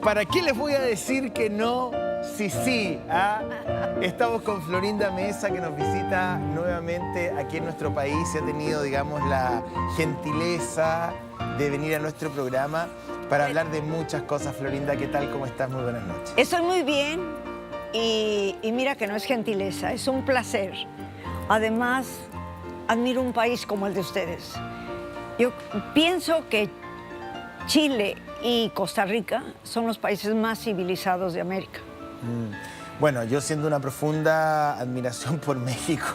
¿Para qué les voy a decir que no? Sí, sí. ¿Ah? Estamos con Florinda Meza, que nos visita nuevamente aquí en nuestro país y ha tenido, digamos, la gentileza de venir a nuestro programa para hablar de muchas cosas. Florinda, ¿qué tal? ¿Cómo estás? Muy buenas noches. Estoy muy bien y mira que no es gentileza, es un placer. Además, admiro un país como el de ustedes. Yo pienso que Chile y Costa Rica son los países más civilizados de América. Bueno, yo siento una profunda admiración por México,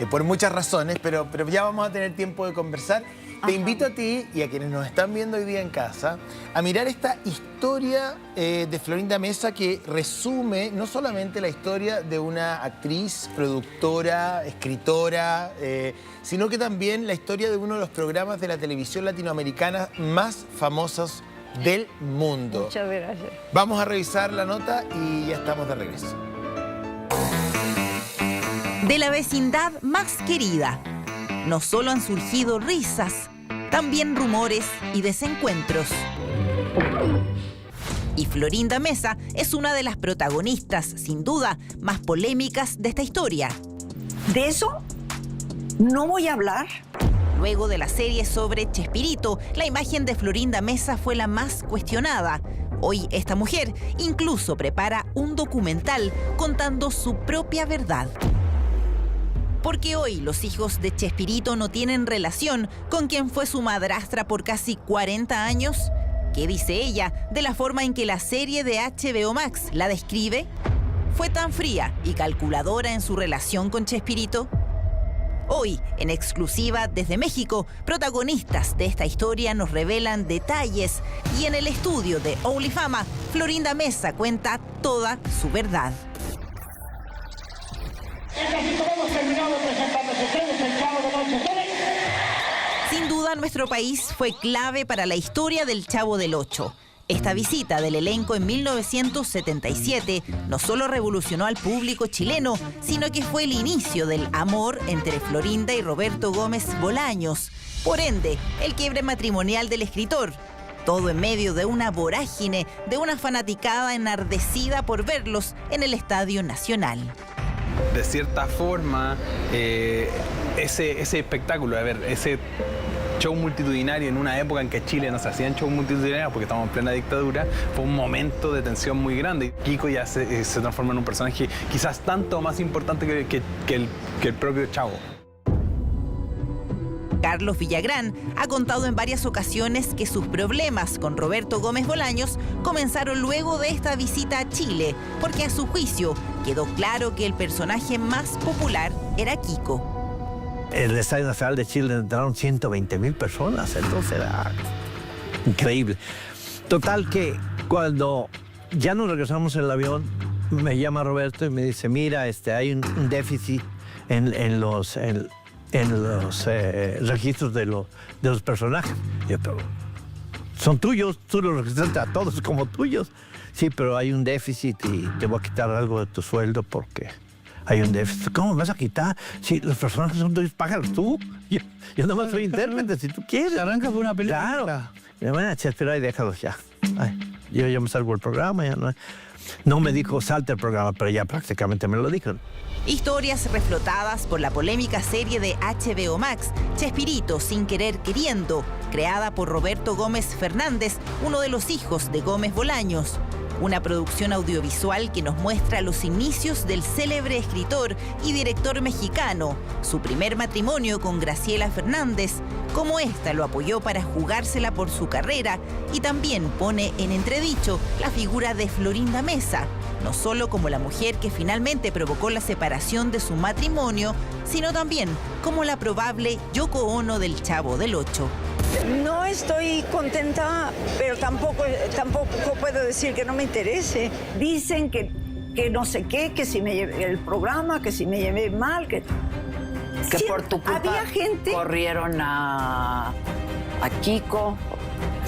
por muchas razones, pero ya vamos a tener tiempo de conversar. Te invito a ti y a quienes nos están viendo hoy día en casa a mirar esta historia de Florinda Meza, que resume no solamente la historia de una actriz, productora, escritora, sino que también la historia de uno de los programas de la televisión latinoamericana más famosos del mundo. Muchas gracias. Vamos a revisar la nota y ya estamos de regreso. De la vecindad más querida, no solo han surgido risas, también rumores y desencuentros. Y Florinda Meza es una de las protagonistas, sin duda, más polémicas de esta historia. ¿De eso no voy a hablar? Luego de la serie sobre Chespirito, la imagen de Florinda Meza fue la más cuestionada. Hoy esta mujer incluso prepara un documental contando su propia verdad. Porque hoy los hijos de Chespirito no tienen relación con quien fue su madrastra por casi 40 años. ¿Qué dice ella de la forma en que la serie de HBO Max la describe? ¿Fue tan fría y calculadora en su relación con Chespirito? Hoy, en exclusiva desde México, protagonistas de esta historia nos revelan detalles y en el estudio de OnlyFama, Florinda Meza cuenta toda su verdad. Sin duda, nuestro país fue clave para la historia del Chavo del Ocho. Esta visita del elenco en 1977 no solo revolucionó al público chileno, sino que fue el inicio del amor entre Florinda y Roberto Gómez Bolaños. Por ende, el quiebre matrimonial del escritor. Todo en medio de una vorágine, de una fanaticada enardecida por verlos en el Estadio Nacional. De cierta forma, ese espectáculo, ese show multitudinario en una época en que Chile no se hacían shows multitudinarios porque estamos en plena dictadura, fue un momento de tensión muy grande. Kiko ya se transforma en un personaje quizás tanto más importante que el propio Chavo. Carlos Villagrán ha contado en varias ocasiones que sus problemas con Roberto Gómez Bolaños comenzaron luego de esta visita a Chile, porque a su juicio quedó claro que el personaje más popular era Kiko. El Estadio Nacional de Chile entraron 120,000 personas, entonces era increíble. Total que cuando ya nos regresamos en el avión, me llama Roberto y me dice, mira, hay un déficit en los registros de los personajes. Y yo, pero son tuyos, tú los registraste a todos como tuyos. Sí, pero hay un déficit y te voy a quitar algo de tu sueldo porque hay un déficit. ¿Cómo me vas a quitar? Si los personajes son tuyos, págalos tú. Yo nomás soy intérprete, si tú quieres. Se arranca por una película. Claro. Me van a echar, pero ahí déjalos ya. Ay, yo ya me salgo el programa, ya no me dijo salte el programa, pero ya prácticamente me lo dijo. Historias reflotadas por la polémica serie de HBO Max, Chespirito sin querer queriendo, creada por Roberto Gómez Fernández, uno de los hijos de Gómez Bolaños. Una producción audiovisual que nos muestra los inicios del célebre escritor y director mexicano, su primer matrimonio con Graciela Fernández, cómo ésta lo apoyó para jugársela por su carrera y también pone en entredicho la figura de Florinda Meza, no solo como la mujer que finalmente provocó la separación de su matrimonio, sino también como la probable Yoko Ono del Chavo del Ocho. No estoy contenta, pero tampoco puedo decir que no me interese. Dicen que no sé qué, que si me llevé el programa, que si me llevé mal, que Que sí, por tu culpa había gente. corrieron a Kiko.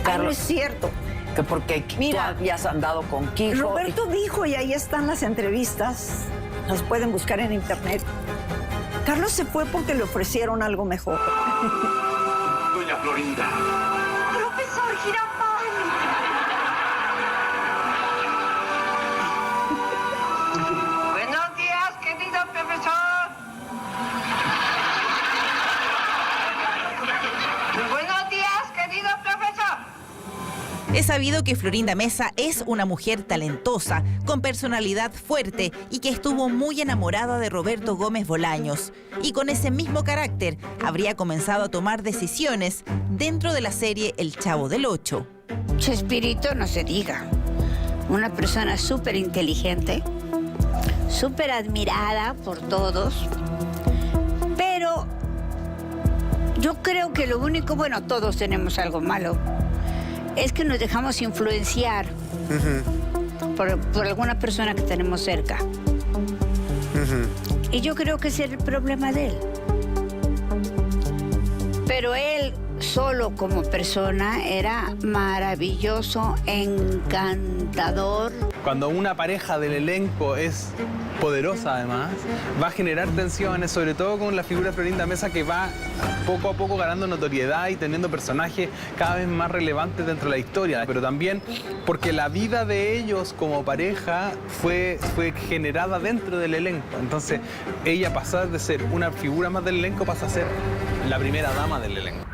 No es cierto. Que porque Mira, tú habías andado con Kiko. Roberto dijo, y ahí están las entrevistas, las pueden buscar en internet. Carlos se fue porque le ofrecieron algo mejor. Doña Florinda. Profesor Girafales. sabido que Florinda Mesa es una mujer talentosa, con personalidad fuerte y que estuvo muy enamorada de Roberto Gómez Bolaños. Y con ese mismo carácter habría comenzado a tomar decisiones dentro de la serie El Chavo del Ocho. Chespirito, no se diga. Una persona súper inteligente, súper admirada por todos. Pero yo creo que lo único, bueno, todos tenemos algo malo, es que nos dejamos influenciar por alguna persona que tenemos cerca. Y yo creo que ese es el problema de él. Pero él solo como persona era maravilloso, encantador. Cuando una pareja del elenco es poderosa además, va a generar tensiones, sobre todo con la figura de Florinda Mesa, que va poco a poco ganando notoriedad y teniendo personajes cada vez más relevantes dentro de la historia, pero también porque la vida de ellos como pareja fue generada dentro del elenco. Entonces ella, pasar de ser una figura más del elenco, pasa a ser la primera dama del elenco.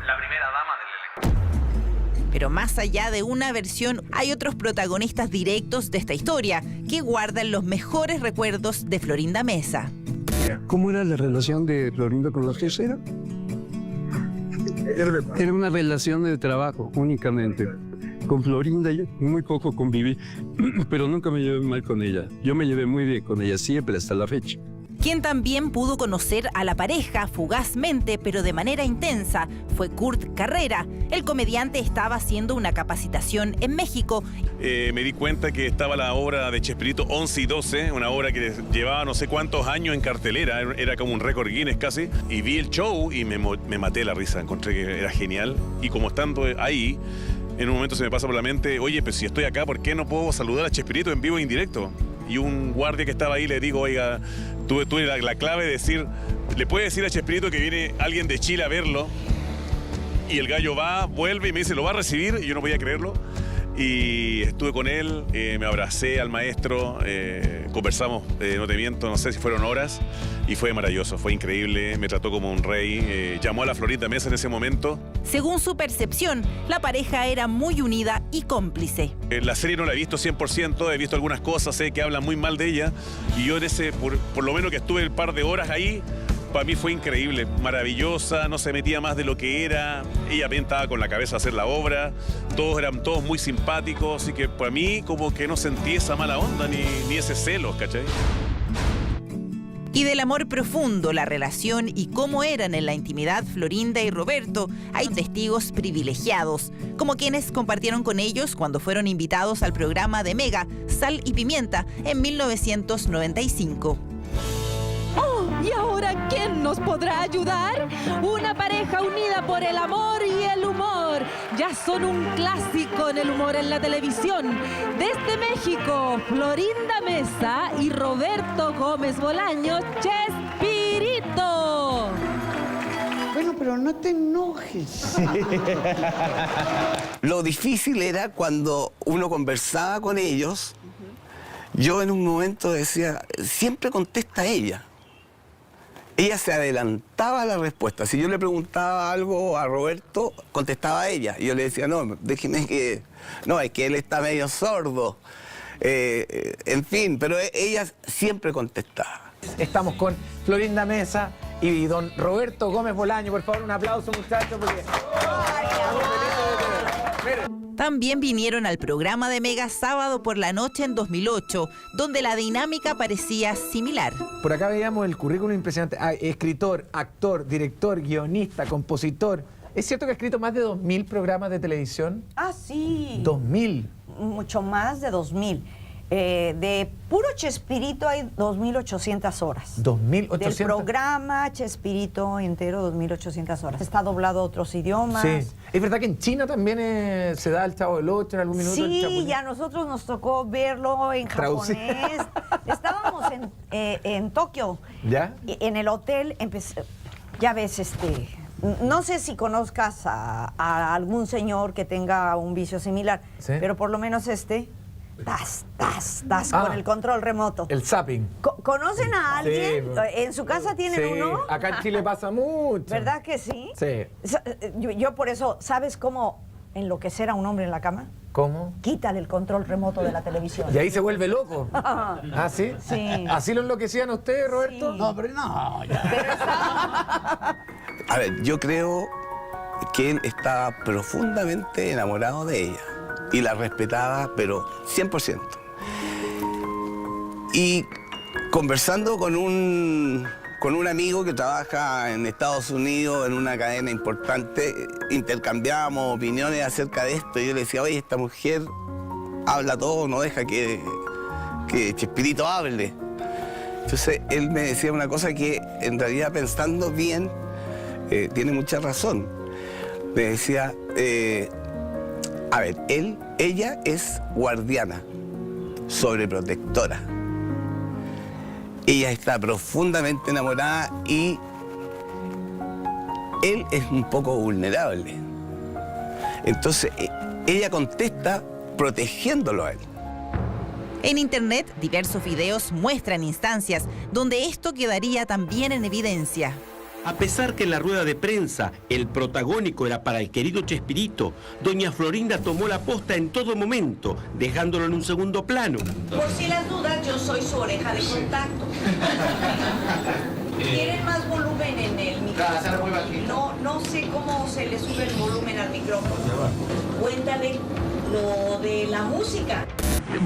Pero más allá de una versión, hay otros protagonistas directos de esta historia que guardan los mejores recuerdos de Florinda Mesa. ¿Cómo era la relación de Florinda con la tercera? Era una relación de trabajo únicamente. Con Florinda muy poco conviví, pero nunca me llevé mal con ella. Yo me llevé muy bien con ella siempre hasta la fecha. Quien también pudo conocer a la pareja fugazmente, pero de manera intensa, fue Kurt Carrera. El comediante estaba haciendo una capacitación en México. Me di cuenta que estaba la obra de Chespirito 11 y 12, una obra que llevaba no sé cuántos años en cartelera, era como un récord Guinness casi, y vi el show y me maté la risa, encontré que era genial. Y como estando ahí, en un momento se me pasa por la mente, oye, pues si estoy acá, ¿por qué no puedo saludar a Chespirito en vivo e indirecto? Y un guardia que estaba ahí le digo, oiga, tuve la clave de decir, le puede decir a Chespirito que viene alguien de Chile a verlo, y el gallo va, vuelve y me dice, ¿lo va a recibir? Y yo no podía creerlo. Y estuve con él, me abracé al maestro, conversamos, no te miento, no sé si fueron horas, y fue maravilloso, fue increíble, me trató como un rey, llamó a la Florinda Mesa en ese momento. Según su percepción, la pareja era muy unida y cómplice. La serie no la he visto 100%, he visto algunas cosas, sé que hablan muy mal de ella, y yo en ese, por lo menos que estuve un par de horas ahí, para mí fue increíble, maravillosa, no se metía más de lo que era, ella también estaba con la cabeza a hacer la obra, eran todos muy simpáticos, así que para mí como que no sentí esa mala onda ni ese celo, ¿cachai? Y del amor profundo, la relación y cómo eran en la intimidad Florinda y Roberto, hay testigos privilegiados, como quienes compartieron con ellos cuando fueron invitados al programa de Mega, Sal y Pimienta, en 1995. ¿Y ahora quién nos podrá ayudar? Una pareja unida por el amor y el humor. Ya son un clásico en el humor en la televisión. Desde México, Florinda Mesa y Roberto Gómez Bolaños, Chespirito. Bueno, pero no te enojes. Lo difícil era cuando uno conversaba con ellos, yo en un momento decía, siempre contesta ella. Ella se adelantaba a la respuesta. Si yo le preguntaba algo a Roberto, contestaba ella. Y yo le decía, no, déjeme que... No, es que él está medio sordo. En fin, pero ella siempre contestaba. Estamos con Florinda Mesa y don Roberto Gómez Bolaño. Por favor, un aplauso, muchachos, porque... También vinieron al programa de Mega Sábado por la Noche en 2008, donde la dinámica parecía similar. Por acá veíamos el currículum impresionante. Escritor, actor, director, guionista, compositor. ¿Es cierto que ha escrito más de 2.000 programas de televisión? Ah, sí. 2.000. Mucho más de 2.000. De puro Chespirito hay 2.800 horas. 2.800. Del programa Chespirito entero, 2.800 horas. Está doblado a otros idiomas. Sí. ¿Es verdad que en China también se da el Chavo del Ocho en algún minuto? Sí, ya a nosotros nos tocó verlo en japonés. Estábamos en Tokio. ¿Ya? En el hotel, ya ves, no sé si conozcas a algún señor que tenga un vicio similar, ¿sí? Pero por lo menos con el control remoto. El zapping. ¿Conocen a alguien? Sí. ¿En su casa tienen uno? Acá en Chile pasa mucho. ¿Verdad que sí? Sí. Yo por eso, ¿sabes cómo enloquecer a un hombre en la cama? ¿Cómo? Quítale el control remoto de la televisión. Y ahí se vuelve loco. ¿Ah, sí? Sí. ¿Así lo enloquecían ustedes, Roberto? Sí. No, pero no, ya. A ver, yo creo que él estaba profundamente enamorado de ella y la respetaba, pero 100%. Y conversando con un amigo que trabaja en Estados Unidos en una cadena importante, intercambiábamos opiniones acerca de esto y yo le decía, oye, esta mujer habla todo, no deja que Chespirito hable. Entonces él me decía una cosa que en realidad pensando bien tiene mucha razón. Me decía, a ver, ella es guardiana, sobreprotectora. Ella está profundamente enamorada y él es un poco vulnerable. Entonces, ella contesta protegiéndolo a él. En internet, diversos videos muestran instancias donde esto quedaría también en evidencia. A pesar que en la rueda de prensa el protagónico era para el querido Chespirito, doña Florinda tomó la posta en todo momento, dejándolo en un segundo plano. Por si las dudas, yo soy su oreja de contacto. ¿Quieren más volumen en el micrófono? No sé cómo se le sube el volumen al micrófono. Cuéntale lo de la música.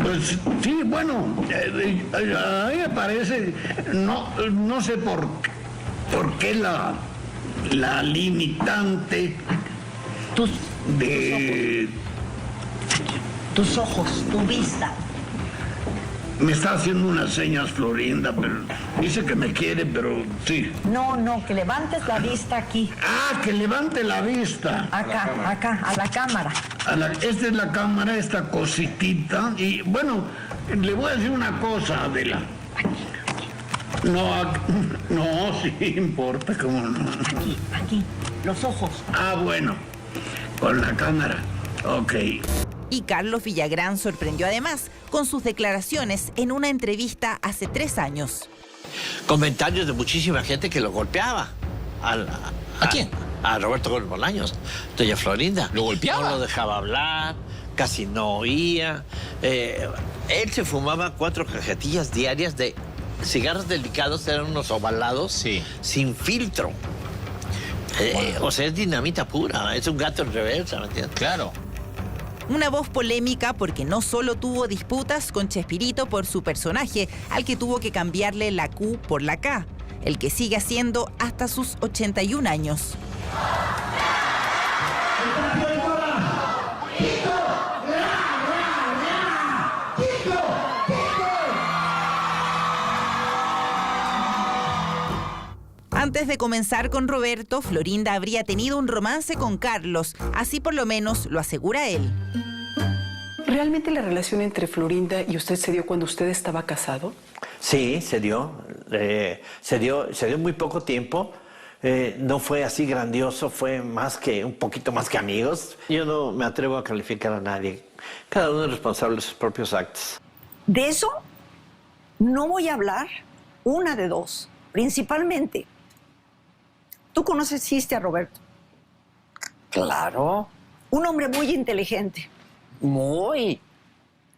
Pues sí, bueno, a mí me parece, no sé por qué la limitante de Tus ojos, tu vista. me está haciendo unas señas Florinda, pero dice que me quiere, pero sí. No, que levantes la vista aquí. Ah, que levante la vista. Acá, a la cámara. Esta es la cámara, esta cositita. Y bueno, le voy a decir una cosa, Adela. No, sí importa, cómo no. Aquí, los ojos. Ah, bueno, con la cámara. Ok. Y Carlos Villagrán sorprendió además con sus declaraciones en una entrevista hace 3 años. Comentarios de muchísima gente que lo golpeaba. ¿A quién? A Roberto Gómez Bolaños, doña Florinda. ¿Lo golpeaba? No lo dejaba hablar, casi no oía. Él se fumaba 4 cajetillas diarias de cigarros delicados, eran unos ovalados, sin filtro. O sea, es dinamita pura, es un gato en reversa, ¿me entiendes? Claro. Una voz polémica porque no solo tuvo disputas con Chespirito por su personaje, al que tuvo que cambiarle la Q por la K, el que sigue haciendo hasta sus 81 años. Antes de comenzar con Roberto, Florinda habría tenido un romance con Carlos, así por lo menos lo asegura él. ¿Realmente la relación entre Florinda y usted se dio cuando usted estaba casado? Sí, se dio. Se dio muy poco tiempo. No fue así grandioso, fue un poquito más que amigos. Yo no me atrevo a calificar a nadie. Cada uno es responsable de sus propios actos. De eso no voy a hablar, una de dos, principalmente. ¿Tú conociste a Roberto? Claro. Un hombre muy inteligente. Muy.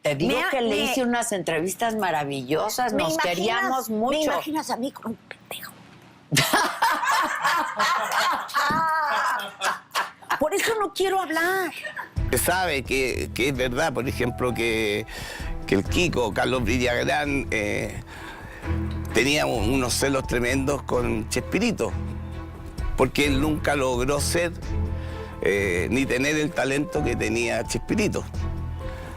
Te digo que le hice unas entrevistas maravillosas, nos queríamos mucho. Me imaginas a mí con un pendejo. Por eso no quiero hablar. Se sabe que es verdad, por ejemplo, que el Kiko, Carlos Villagrán, tenía unos celos tremendos con Chespirito, porque él nunca logró ser ni tener el talento que tenía Chespirito.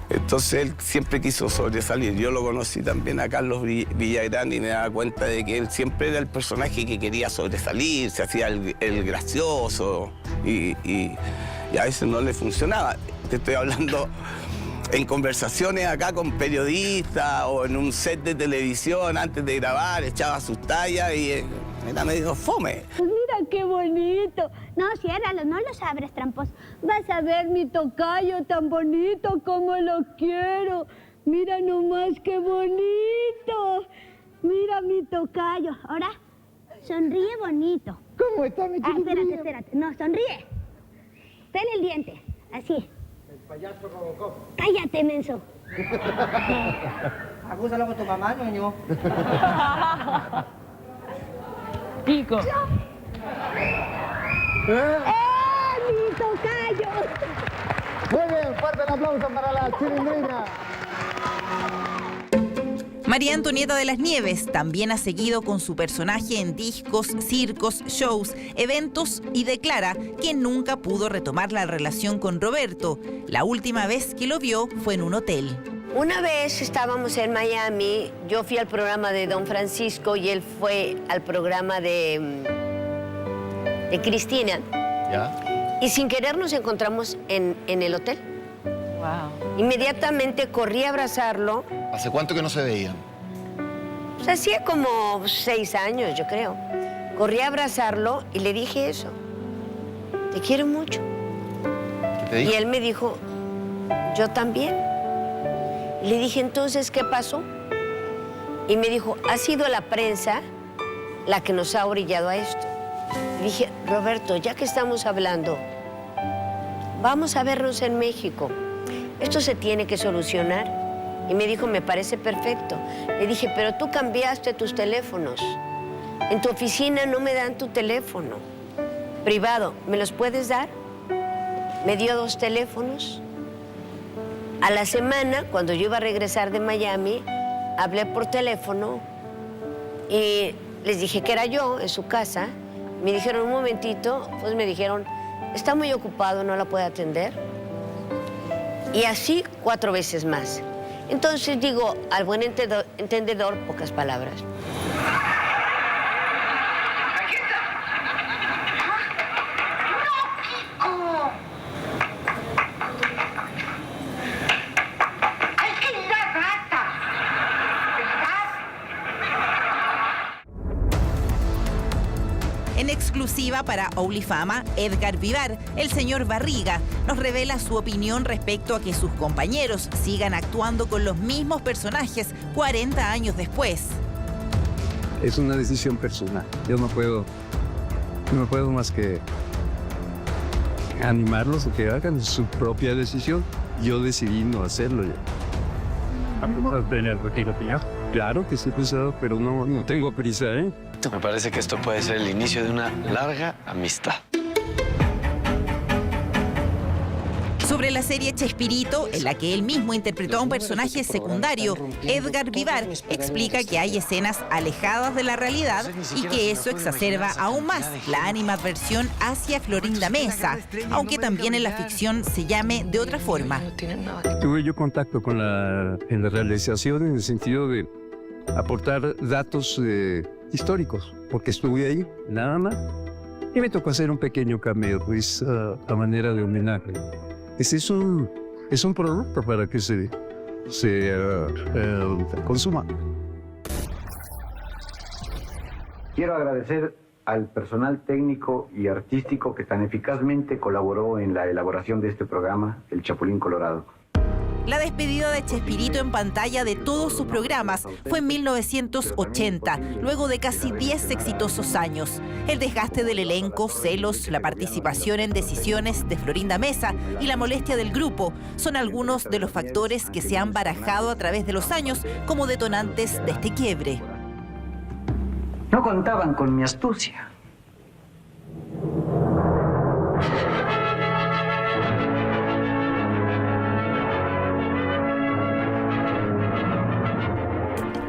Entonces él siempre quiso sobresalir. Yo lo conocí también a Carlos Villagrán y me daba cuenta de que él siempre era el personaje que quería sobresalir, se hacía el gracioso y a veces no le funcionaba. Te estoy hablando en conversaciones acá con periodistas o en un set de televisión antes de grabar, echaba sus tallas y era medio fome. Mira qué bonito. No, ciérralo, no los abres, tramposo. Vas a ver mi tocayo tan bonito como lo quiero. Mira nomás qué bonito. Mira mi tocayo. Ahora, sonríe bonito. ¿Cómo está mi chiquitilla? Espérate. No, sonríe. Pele el diente, así. Payaso Robocop. Cállate, menso. Acúsalo con tu mamá, ñoño. Pico. Mi tocayo! Muy bien, fuerte el aplauso para la Chilindrina. María Antonieta de las Nieves también ha seguido con su personaje en discos, circos, shows, eventos y declara que nunca pudo retomar la relación con Roberto. La última vez que lo vio fue en un hotel. Una vez estábamos en Miami, yo fui al programa de Don Francisco y él fue al programa de Cristina. ¿Ya? Y sin querer nos encontramos en el hotel. Wow. Inmediatamente corrí a abrazarlo. ¿Hace cuánto que no se veían? Pues hacía como 6 años, yo creo. Corrí a abrazarlo y le dije eso. Te quiero mucho. ¿Qué te dijo? Y él me dijo, yo también. Y le dije, entonces, ¿qué pasó? Y me dijo, ha sido la prensa la que nos ha orillado a esto. Le dije, Roberto, ya que estamos hablando, vamos a vernos en México. Esto se tiene que solucionar. Y me dijo, me parece perfecto. Le dije, pero tú cambiaste tus teléfonos. En tu oficina no me dan tu teléfono privado. ¿Me los puedes dar? Me dio 2 teléfonos. A la semana, cuando yo iba a regresar de Miami, hablé por teléfono y les dije que era yo en su casa. Me dijeron, un momentito, pues me dijeron, está muy ocupado, no la puede atender. Y así 4 veces más. Entonces digo, al buen entendedor, pocas palabras. ¡Aquí está! ¡No, Kiko! ¡Ay, qué linda gata! En exclusiva para OnlyFama, Edgar Vivar, el señor Barriga, nos revela su opinión respecto a que sus compañeros sigan actuando con los mismos personajes 40 años después. Es una decisión personal. Yo no puedo más que animarlos a que hagan su propia decisión. Yo decidí no hacerlo ya. ¿Vas a tener retiro ya? Claro que sí he pensado, pero no tengo prisa, ¿eh? Me parece que esto puede ser el inicio de una larga amistad. Sobre la serie Chespirito, en la que él mismo interpretó a un personaje secundario, Edgar Vivar explica que hay escenas alejadas de la realidad y que eso exacerba aún más la animadversión hacia Florinda Mesa, aunque también en la ficción se llame de otra forma. Tuve yo contacto con en la realización en el sentido de aportar datos históricos, porque estuve ahí, nada más. Y me tocó hacer un pequeño cameo, pues, a manera de homenaje. Ese es un producto para que se consuma. Quiero agradecer al personal técnico y artístico que tan eficazmente colaboró en la elaboración de este programa, El Chapulín Colorado. La despedida de Chespirito en pantalla de todos sus programas fue en 1980, luego de casi 10 exitosos años. El desgaste del elenco, celos, la participación en decisiones de Florinda Mesa y la molestia del grupo son algunos de los factores que se han barajado a través de los años como detonantes de este quiebre. No contaban con mi astucia.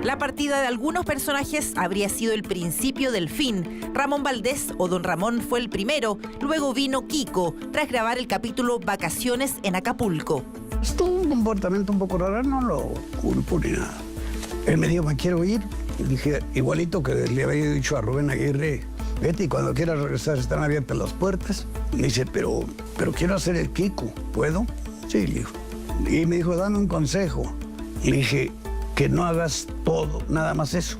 La partida de algunos personajes habría sido el principio del fin. Ramón Valdés o Don Ramón fue el primero, luego vino Kiko, tras grabar el capítulo Vacaciones en Acapulco. Es un comportamiento un poco raro, no lo culpo ni nada. Él me dijo, me quiero ir. Y dije, igualito que le había dicho a Rubén Aguirre, vete y cuando quieras regresar están abiertas las puertas. Me dice, pero quiero hacer el Kiko, ¿puedo? Sí, le dijo. Y me dijo, dame un consejo. Y le dije, que no hagas todo, nada más eso.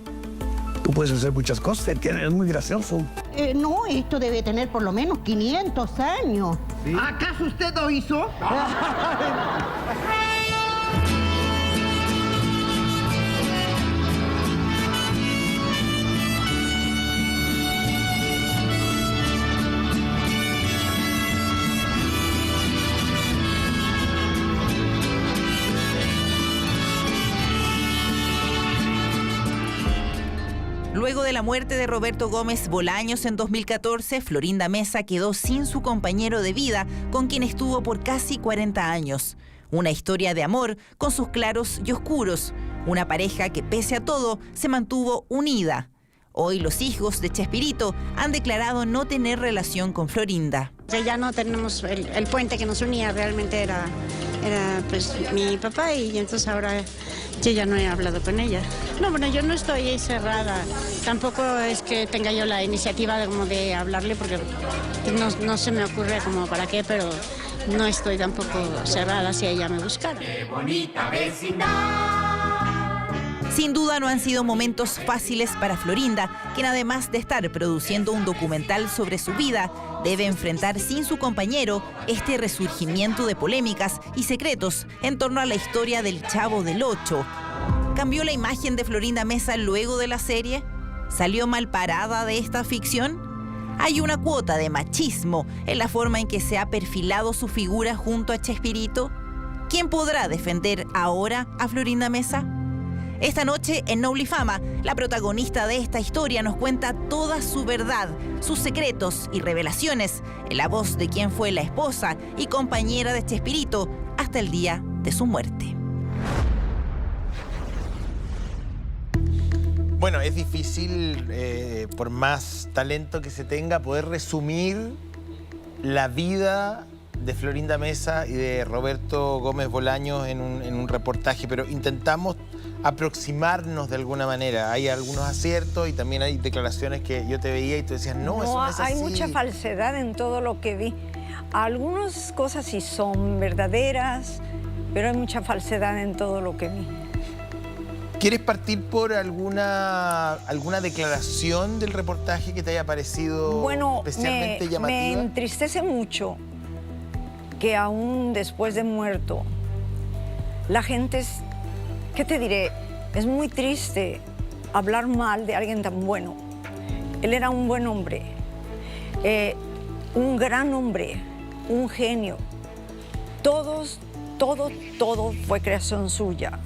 Tú puedes hacer muchas cosas, es muy gracioso. No, esto debe tener por lo menos 500 años. ¿Sí? ¿Acaso usted lo hizo? Luego de la muerte de Roberto Gómez Bolaños en 2014, Florinda Meza quedó sin su compañero de vida, con quien estuvo por casi 40 años. Una historia de amor con sus claros y oscuros. Una pareja que, pese a todo, se mantuvo unida. Hoy los hijos de Chespirito han declarado no tener relación con Florinda. Ya no tenemos el puente que nos unía, realmente era pues mi papá, y entonces ahora yo ya no he hablado con ella. No, bueno, yo no estoy cerrada, tampoco es que tenga yo la iniciativa de hablarle, porque no se me ocurre como para qué, pero no estoy tampoco cerrada si ella me buscara. ¡Qué bonita vecindad! Sin duda no han sido momentos fáciles para Florinda, quien además de estar produciendo un documental sobre su vida, debe enfrentar sin su compañero este resurgimiento de polémicas y secretos en torno a la historia del Chavo del Ocho. ¿Cambió la imagen de Florinda Meza luego de la serie? ¿Salió mal parada de esta ficción? ¿Hay una cuota de machismo en la forma en que se ha perfilado su figura junto a Chespirito? ¿Quién podrá defender ahora a Florinda Meza? Esta noche en Noblifama, la protagonista de esta historia nos cuenta toda su verdad, sus secretos y revelaciones en la voz de quien fue la esposa y compañera de Chespirito hasta el día de su muerte. Bueno, es difícil, por más talento que se tenga, poder resumir la vida de Florinda Meza y de Roberto Gómez Bolaños en un reportaje, pero intentamos aproximarnos de alguna manera. Hay algunos aciertos y también hay declaraciones que yo te veía y tú decías, no, eso no es así. Hay mucha falsedad en todo lo que vi. Algunas cosas sí son verdaderas, pero hay mucha falsedad en todo lo que vi. ¿Quieres partir por alguna declaración del reportaje que te haya parecido especialmente llamativa? Me entristece mucho que aún después de muerto, la gente es, ¿qué te diré? Es muy triste hablar mal de alguien tan bueno. Él era un buen hombre, un gran hombre, un genio. Todo fue creación suya.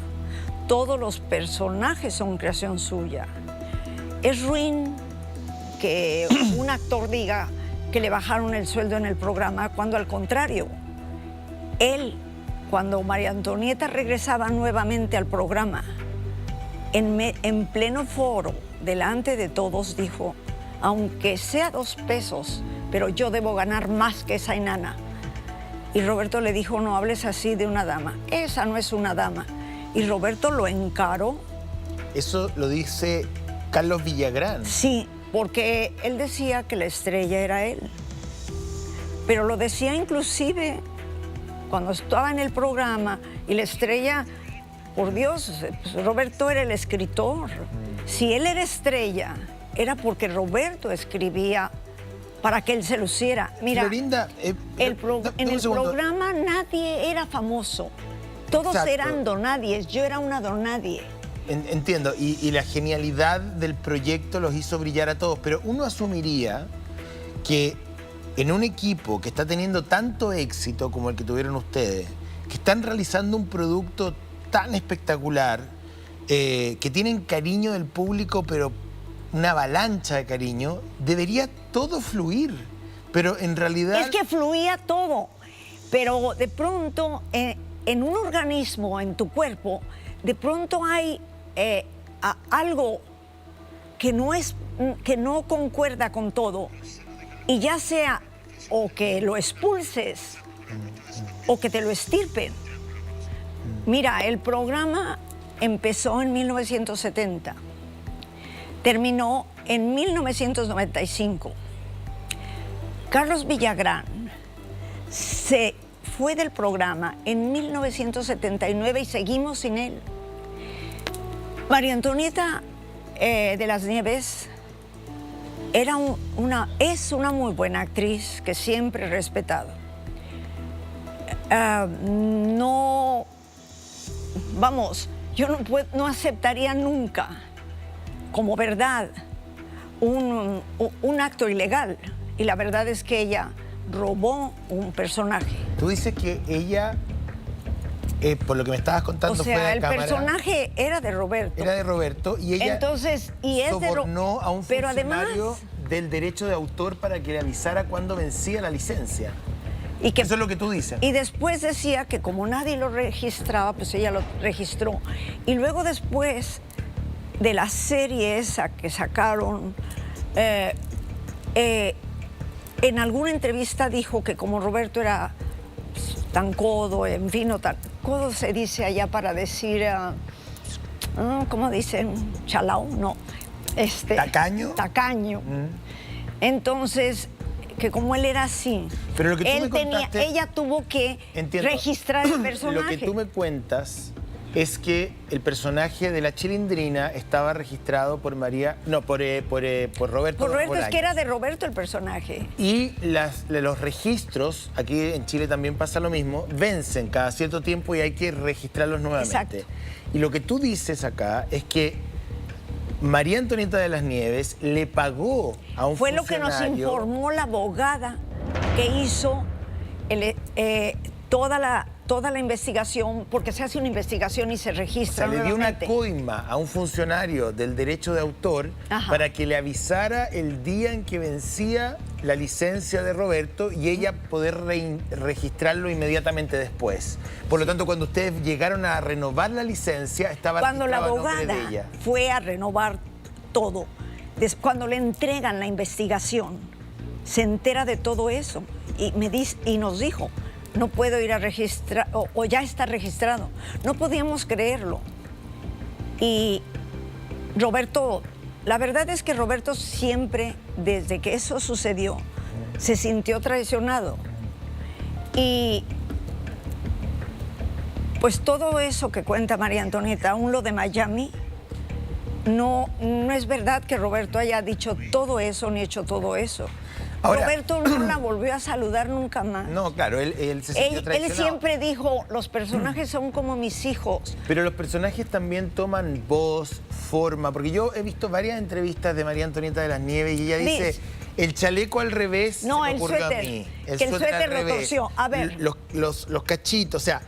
Todos los personajes son creación suya. Es ruin que un actor diga que le bajaron el sueldo en el programa, cuando al contrario, él, cuando María Antonieta regresaba nuevamente al programa, en pleno foro, delante de todos, dijo, aunque sea 2 pesos, pero yo debo ganar más que esa enana. Y Roberto le dijo, no hables así de una dama, esa no es una dama. Y Roberto lo encaró. Eso lo dice Carlos Villagrán. Sí, porque él decía que la estrella era él. Pero lo decía inclusive cuando estaba en el programa y la estrella, por Dios, pues Roberto era el escritor. Si él era estrella, era porque Roberto escribía para que él se luciera. Mira, Florinda, en el programa nadie era famoso. Todos eran donadies, yo era una donadie. Entiendo, y la genialidad del proyecto los hizo brillar a todos, pero uno asumiría que en un equipo que está teniendo tanto éxito como el que tuvieron ustedes, que están realizando un producto tan espectacular, que tienen cariño del público, pero una avalancha de cariño, debería todo fluir, pero en realidad... Es que fluía todo, pero de pronto en un organismo, en tu cuerpo, de pronto hay algo que no concuerda con todo, y ya sea o que lo expulses o que te lo estirpen. Mira, el programa empezó en 1970, terminó en 1995. Carlos Villagrán se fue del programa en 1979 y seguimos sin él. María Antonieta de las Nieves es una muy buena actriz que siempre he respetado. Yo no aceptaría nunca como verdad un acto ilegal. Y la verdad es que ella robó un personaje. Tú dices que ella por lo que me estabas contando, o sea, fue de el cámara. Personaje era de Roberto. Era de Roberto y ella sobornó a un funcionario del derecho de autor para que le avisara cuándo vencía la licencia. Eso es lo que tú dices. Y después decía que como nadie lo registraba, pues ella lo registró. Y luego después de la serie esa que sacaron, en alguna entrevista dijo que como Roberto era tan codo, en fin, no tan codo se dice allá para decir, ¿cómo dicen? Chalao, no. ¿Tacaño? Tacaño. Entonces, que como él era así, pero lo que tú me contaste, ella tuvo que registrar el personaje. Lo que tú me cuentas es que el personaje de la Chilindrina estaba registrado por María, no, por Roberto. Por Roberto, Bolaños. es que era de Roberto el personaje. Y los registros, aquí en Chile también pasa lo mismo, vencen cada cierto tiempo y hay que registrarlos nuevamente. Exacto. Y lo que tú dices acá es que María Antonieta de las Nieves le pagó a un Fue lo que nos informó la abogada que hizo toda la investigación, porque se hace una investigación y se registra. O sea, le dio una coima a un funcionario del derecho de autor para que le avisara el día en que vencía la licencia de Roberto y ella poder registrarlo inmediatamente después. Por lo tanto, cuando ustedes llegaron a renovar la licencia, estaba cuando la registrado a nombre abogada de ella. fue a renovar todo, cuando le entregan la investigación, se entera de todo eso y nos dijo: no puedo ir a registrar, o ya está registrado. No podíamos creerlo. Y Roberto, la verdad es que Roberto siempre, desde que eso sucedió, se sintió traicionado. Y pues todo eso que cuenta María Antonieta, aún lo de Miami, no es verdad que Roberto haya dicho todo eso ni hecho todo eso. Ahora, Roberto no la volvió a saludar nunca más. No, claro, él se sintió traicionado. Él siempre dijo, los personajes son como mis hijos. Pero los personajes también toman voz, forma, porque yo he visto varias entrevistas de María Antonieta de las Nieves y ella dice, el chaleco al revés no, se me ocurrió suéter, a mí. El suéter lo torció. A ver. Los cachitos, o sea,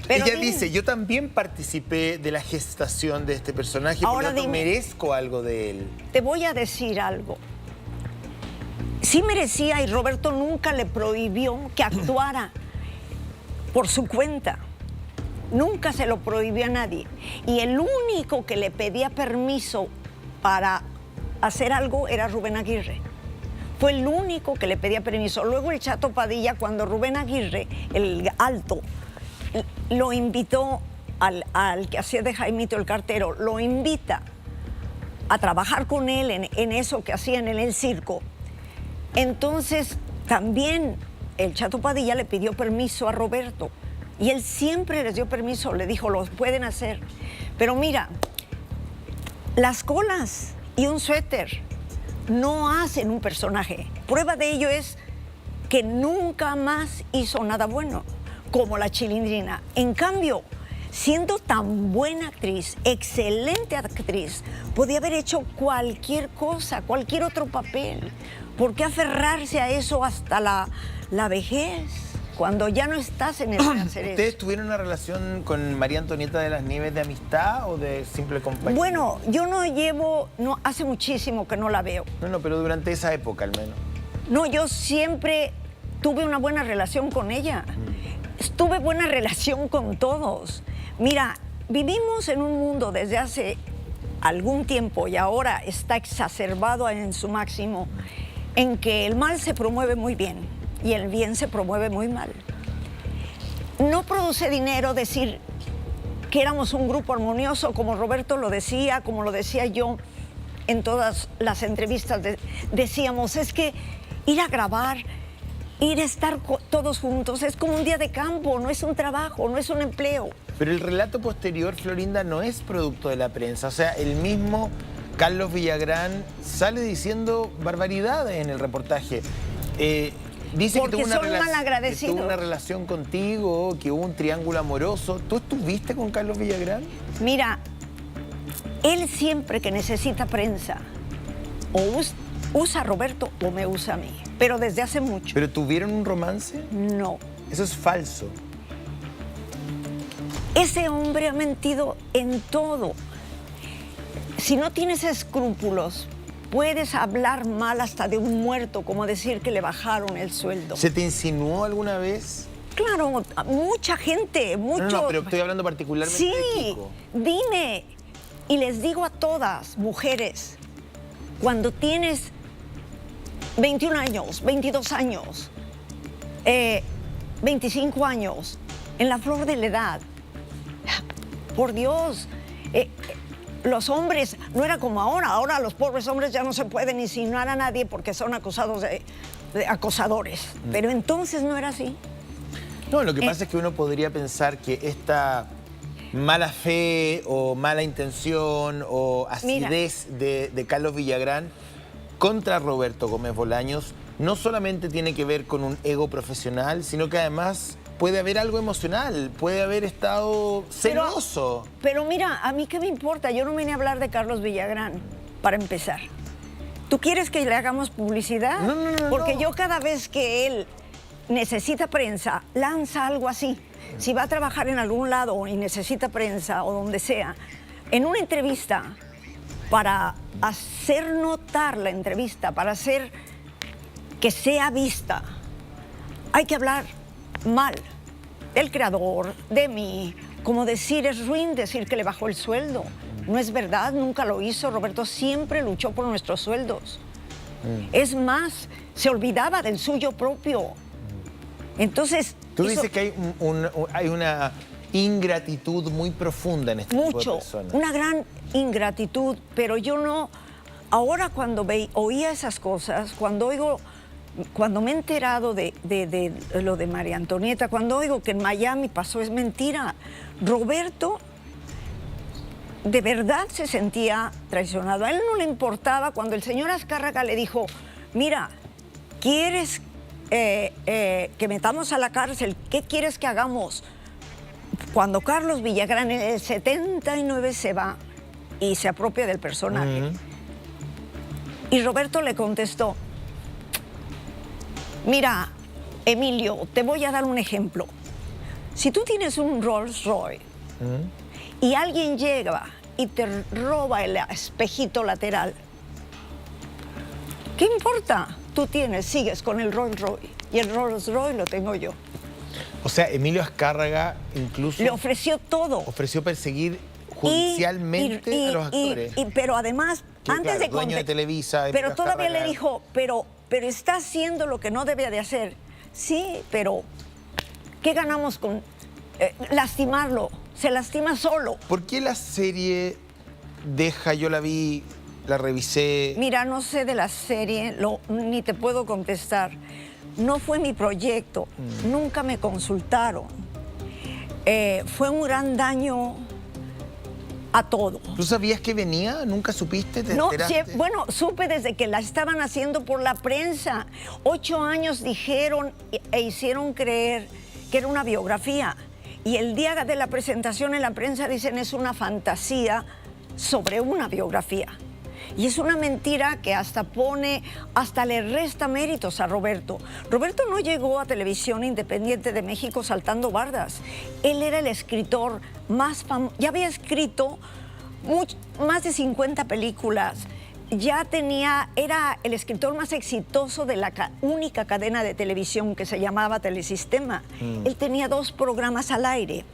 pero ella dice, yo también participé de la gestación de este personaje, por lo tanto merezco algo de él. Te voy a decir algo. Sí merecía, y Roberto nunca le prohibió que actuara por su cuenta. Nunca se lo prohibió a nadie. Y el único que le pedía permiso para hacer algo era Rubén Aguirre. Fue el único que le pedía permiso. Luego el Chato Padilla, cuando Rubén Aguirre, el alto, lo invitó al que hacía de Jaimito el cartero, lo invita a trabajar con él en eso que hacían en el circo. Entonces, también el Chato Padilla le pidió permiso a Roberto y él siempre les dio permiso, le dijo, lo pueden hacer. Pero mira, las colas y un suéter no hacen un personaje. Prueba de ello es que nunca más hizo nada bueno, como la Chilindrina. En cambio, siendo tan buena actriz, excelente actriz, podía haber hecho cualquier cosa, cualquier otro papel. ¿Por qué aferrarse a eso hasta la vejez? Cuando ya no estás en el de hacer eso. ¿Ustedes tuvieron una relación con María Antonieta de las Nieves de amistad o de simple compañía? Bueno, yo hace muchísimo que no la veo. No, pero durante esa época al menos. No, yo siempre tuve una buena relación con ella. Tuve buena relación con todos. Mira, vivimos en un mundo desde hace algún tiempo y ahora está exacerbado en su máximo, en que el mal se promueve muy bien y el bien se promueve muy mal. No produce dinero decir que éramos un grupo armonioso, como Roberto lo decía, como lo decía yo en todas las entrevistas. Decíamos, es que ir a grabar, ir a estar todos juntos, es como un día de campo, no es un trabajo, no es un empleo. Pero el relato posterior, Florinda, no es producto de la prensa. O sea, el mismo Carlos Villagrán sale diciendo barbaridades en el reportaje. Dice que tuvo una relación contigo, que hubo un triángulo amoroso. ¿Tú estuviste con Carlos Villagrán? Mira, él siempre que necesita prensa, o usa a Roberto o me usa a mí, pero desde hace mucho. ¿Pero tuvieron un romance? No. Eso es falso. Ese hombre ha mentido en todo. Si no tienes escrúpulos, puedes hablar mal hasta de un muerto, como decir que le bajaron el sueldo. ¿Se te insinuó alguna vez? Claro, mucha gente, mucho... No, pero estoy hablando particularmente de Kiko. Dime. Y les digo a todas, mujeres, cuando tienes 21 años, 22 años, 25 años, en la flor de la edad, por Dios, los hombres, no era como ahora los pobres hombres ya no se pueden insinuar a nadie porque son acusados de acosadores. Pero entonces no era así. No, lo que pasa es que uno podría pensar que esta mala fe o mala intención o acidez de Carlos Villagrán contra Roberto Gómez Bolaños no solamente tiene que ver con un ego profesional, sino que además puede haber algo emocional, puede haber estado celoso. Pero mira, a mí qué me importa, yo no vine a hablar de Carlos Villagrán, para empezar. ¿Tú quieres que le hagamos publicidad? No. Porque yo cada vez que él necesita prensa, lanza algo así. Si va a trabajar en algún lado y necesita prensa o donde sea, en una entrevista, para hacer notar la entrevista, para hacer que sea vista, hay que hablar mal del creador, de mí. Como decir, es ruin decir que le bajó el sueldo. No es verdad, nunca lo hizo. Roberto siempre luchó por nuestros sueldos. Es más, se olvidaba del suyo propio. Entonces... Tú dices que hay una ingratitud muy profunda en este tipo de personas. Una gran ingratitud, pero yo no... Ahora cuando oía esas cosas, cuando me he enterado de lo de María Antonieta, cuando oigo que en Miami pasó, es mentira. Roberto de verdad se sentía traicionado. A él no le importaba cuando el señor Azcárraga le dijo, mira, ¿quieres que metamos a la cárcel? ¿Qué quieres que hagamos? Cuando Carlos Villagrán en el 79 se va y se apropia del personaje, y Roberto le contestó, mira, Emilio, te voy a dar un ejemplo. Si tú tienes un Rolls Royce y alguien llega y te roba el espejito lateral, ¿qué importa? Tú sigues con el Rolls Royce y el Rolls Royce lo tengo yo. O sea, Emilio Azcárraga incluso... Le ofreció todo. Ofreció perseguir judicialmente a los actores. Pero además, antes de... dueño de Televisa... Pero todavía le dijo, pero está haciendo lo que no debe de hacer. Sí, pero ¿qué ganamos con lastimarlo? Se lastima solo. ¿Por qué la serie deja, yo la vi, la revisé? Mira, no sé de la serie, ni te puedo contestar. No fue mi proyecto, nunca me consultaron. Fue un gran a todo. ¿Tú sabías que venía? ¿Nunca supiste? ¿Te no, enteraste? Bueno, supe desde que la estaban haciendo por la prensa. 8 años dijeron e hicieron creer que era una biografía. Y el día de la presentación en la prensa dicen es una fantasía sobre una biografía. Y es una mentira que hasta le resta méritos a Roberto. Roberto no llegó a Televisión Independiente de México saltando bardas. Él era el escritor más famoso, ya había escrito más de 50 películas. Era el escritor más exitoso de la única cadena de televisión que se llamaba Telesistema. Él tenía 2 programas al aire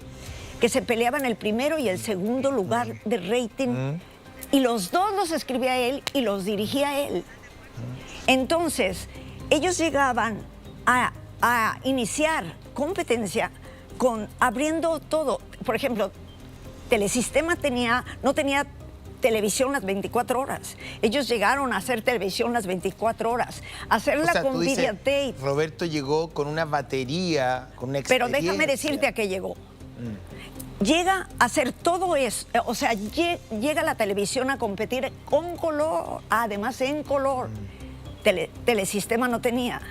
que se peleaban el primero y el segundo lugar de rating. Y los 2 los escribía él y los dirigía él. Entonces, ellos llegaban a iniciar competencia abriendo todo. Por ejemplo, Telesistema no tenía televisión las 24 horas. Ellos llegaron a hacer televisión las 24 horas. Hacerla con videotape. Roberto llegó con una batería, con una experiencia. Pero déjame decirte a qué llegó. Llega a hacer todo eso, o sea, llega la televisión a competir con color, además en color. Telesistema no tenía.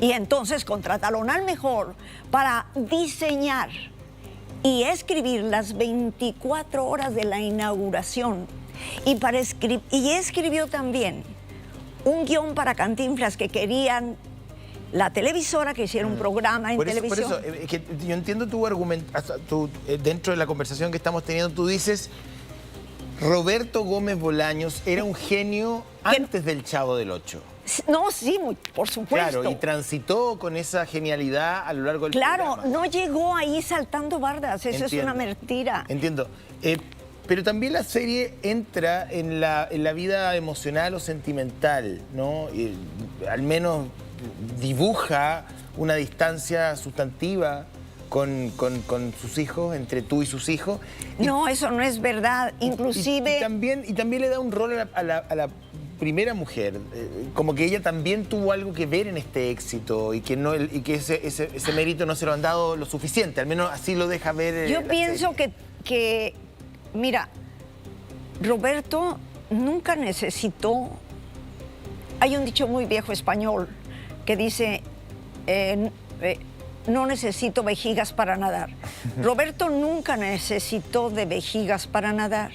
Y entonces contrataron al mejor para diseñar y escribir las 24 horas de la inauguración. Y escribió también un guión para Cantinflas que querían la televisora que hiciera un programa en televisión. Por eso, es que yo entiendo tu argumento, dentro de la conversación que estamos teniendo, tú dices, Roberto Gómez Bolaños era un genio antes del Chavo del Ocho. No, sí, por supuesto. Claro, y transitó con esa genialidad a lo largo del programa. Claro, no llegó ahí saltando bardas, eso es una mentira. Entiendo. Pero también la serie entra en la vida emocional o sentimental, ¿no? Y, al menos dibuja una distancia sustantiva con sus hijos, entre tú y sus hijos. No, eso no es verdad. Inclusive... Y también le da un rol a la primera mujer, como que ella también tuvo algo que ver en este éxito y que ese mérito no se lo han dado lo suficiente, al menos así lo deja ver. Yo pienso que, mira, Roberto nunca necesitó, hay un dicho muy viejo español que dice, no necesito vejigas para nadar. Roberto nunca necesitó de vejigas para nadar.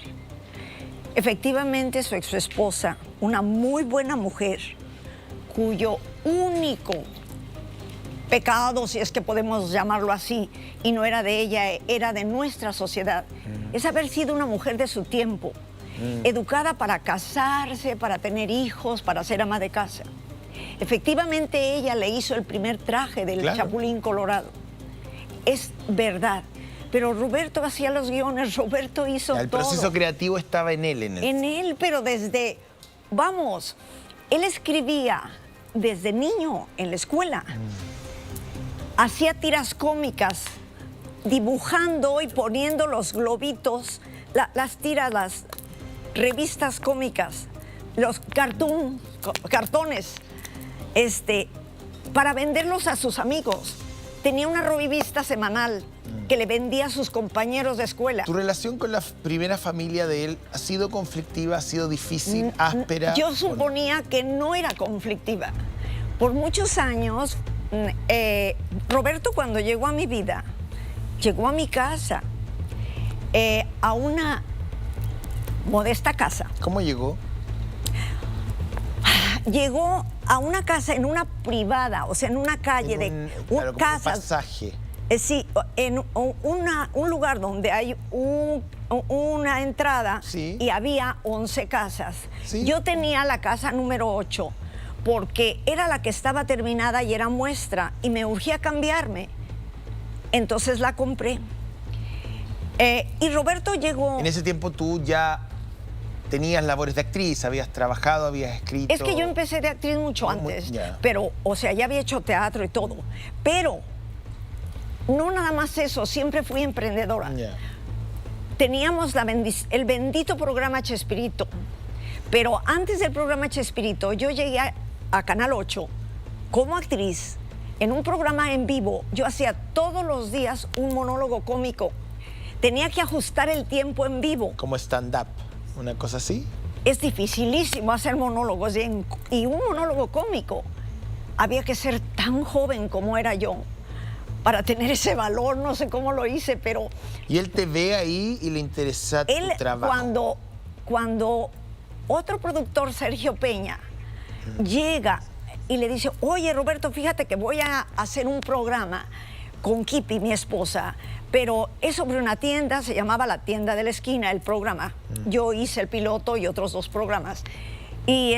Efectivamente, su exesposa, una muy buena mujer, cuyo único pecado, si es que podemos llamarlo así, y no era de ella, era de nuestra sociedad, es haber sido una mujer de su tiempo, educada para casarse, para tener hijos, para ser ama de casa. Efectivamente, ella le hizo el primer traje del Chapulín Colorado. Es verdad. Pero Roberto hacía los guiones, Roberto hizo todo. El proceso creativo estaba en él. En él, pero desde... Vamos, él escribía desde niño en la escuela. Hacía tiras cómicas, dibujando y poniendo los globitos, las tiras, las revistas cómicas, los cartones, para venderlos a sus amigos. Tenía una revista semanal que le vendía a sus compañeros de escuela. ¿Tu relación con la primera familia de él ha sido conflictiva, ha sido difícil, áspera? Yo suponía que no era conflictiva. Por muchos años, Roberto, cuando llegó a mi vida, llegó a mi casa, a una modesta casa. ¿Cómo llegó? Llegó a una casa en una privada, o sea, en una calle de casas. Un pasaje. Sí, en un lugar donde hay una entrada y había 11 casas. ¿Sí? Yo tenía la casa número 8 porque era la que estaba terminada y era muestra y me urgía cambiarme. Entonces la compré. Y Roberto llegó... En ese tiempo tú ya tenías labores de actriz, habías trabajado, habías escrito... Es que yo empecé de actriz mucho antes, pero, o sea, ya había hecho teatro y todo. Pero no nada más eso, siempre fui emprendedora. Teníamos el bendito programa Chespirito, pero antes del programa Chespirito yo llegué a Canal 8 como actriz en un programa en vivo. Yo hacía todos los días un monólogo cómico. Tenía que ajustar el tiempo en vivo. ¿Como stand-up? ¿Una cosa así? Es dificilísimo hacer monólogos y un monólogo cómico. Había que ser tan joven como era yo para tener ese valor, no sé cómo lo hice, pero... Y él te ve ahí y le interesa tu trabajo. Cuando otro productor, Sergio Peña, llega y le dice, oye, Roberto, fíjate que voy a hacer un programa con Kipi, mi esposa, pero es sobre una tienda, se llamaba La Tienda de la Esquina, el programa. Yo hice el piloto y otros 2 programas. Y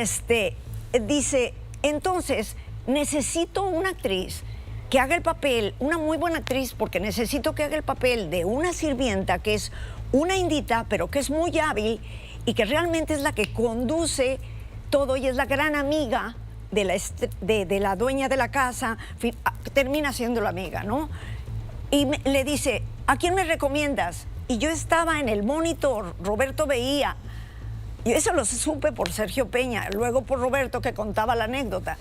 dice, entonces, necesito una actriz que haga el papel, una muy buena actriz, porque necesito que haga el papel de una sirvienta que es una indita, pero que es muy hábil y que realmente es la que conduce todo y es la gran amiga de la dueña de la casa, termina siendo la amiga, ¿no? Y le dice, ¿a quién me recomiendas? Y yo estaba en el monitor, Roberto veía, y eso lo supe por Sergio Peña, luego por Roberto que contaba la anécdota.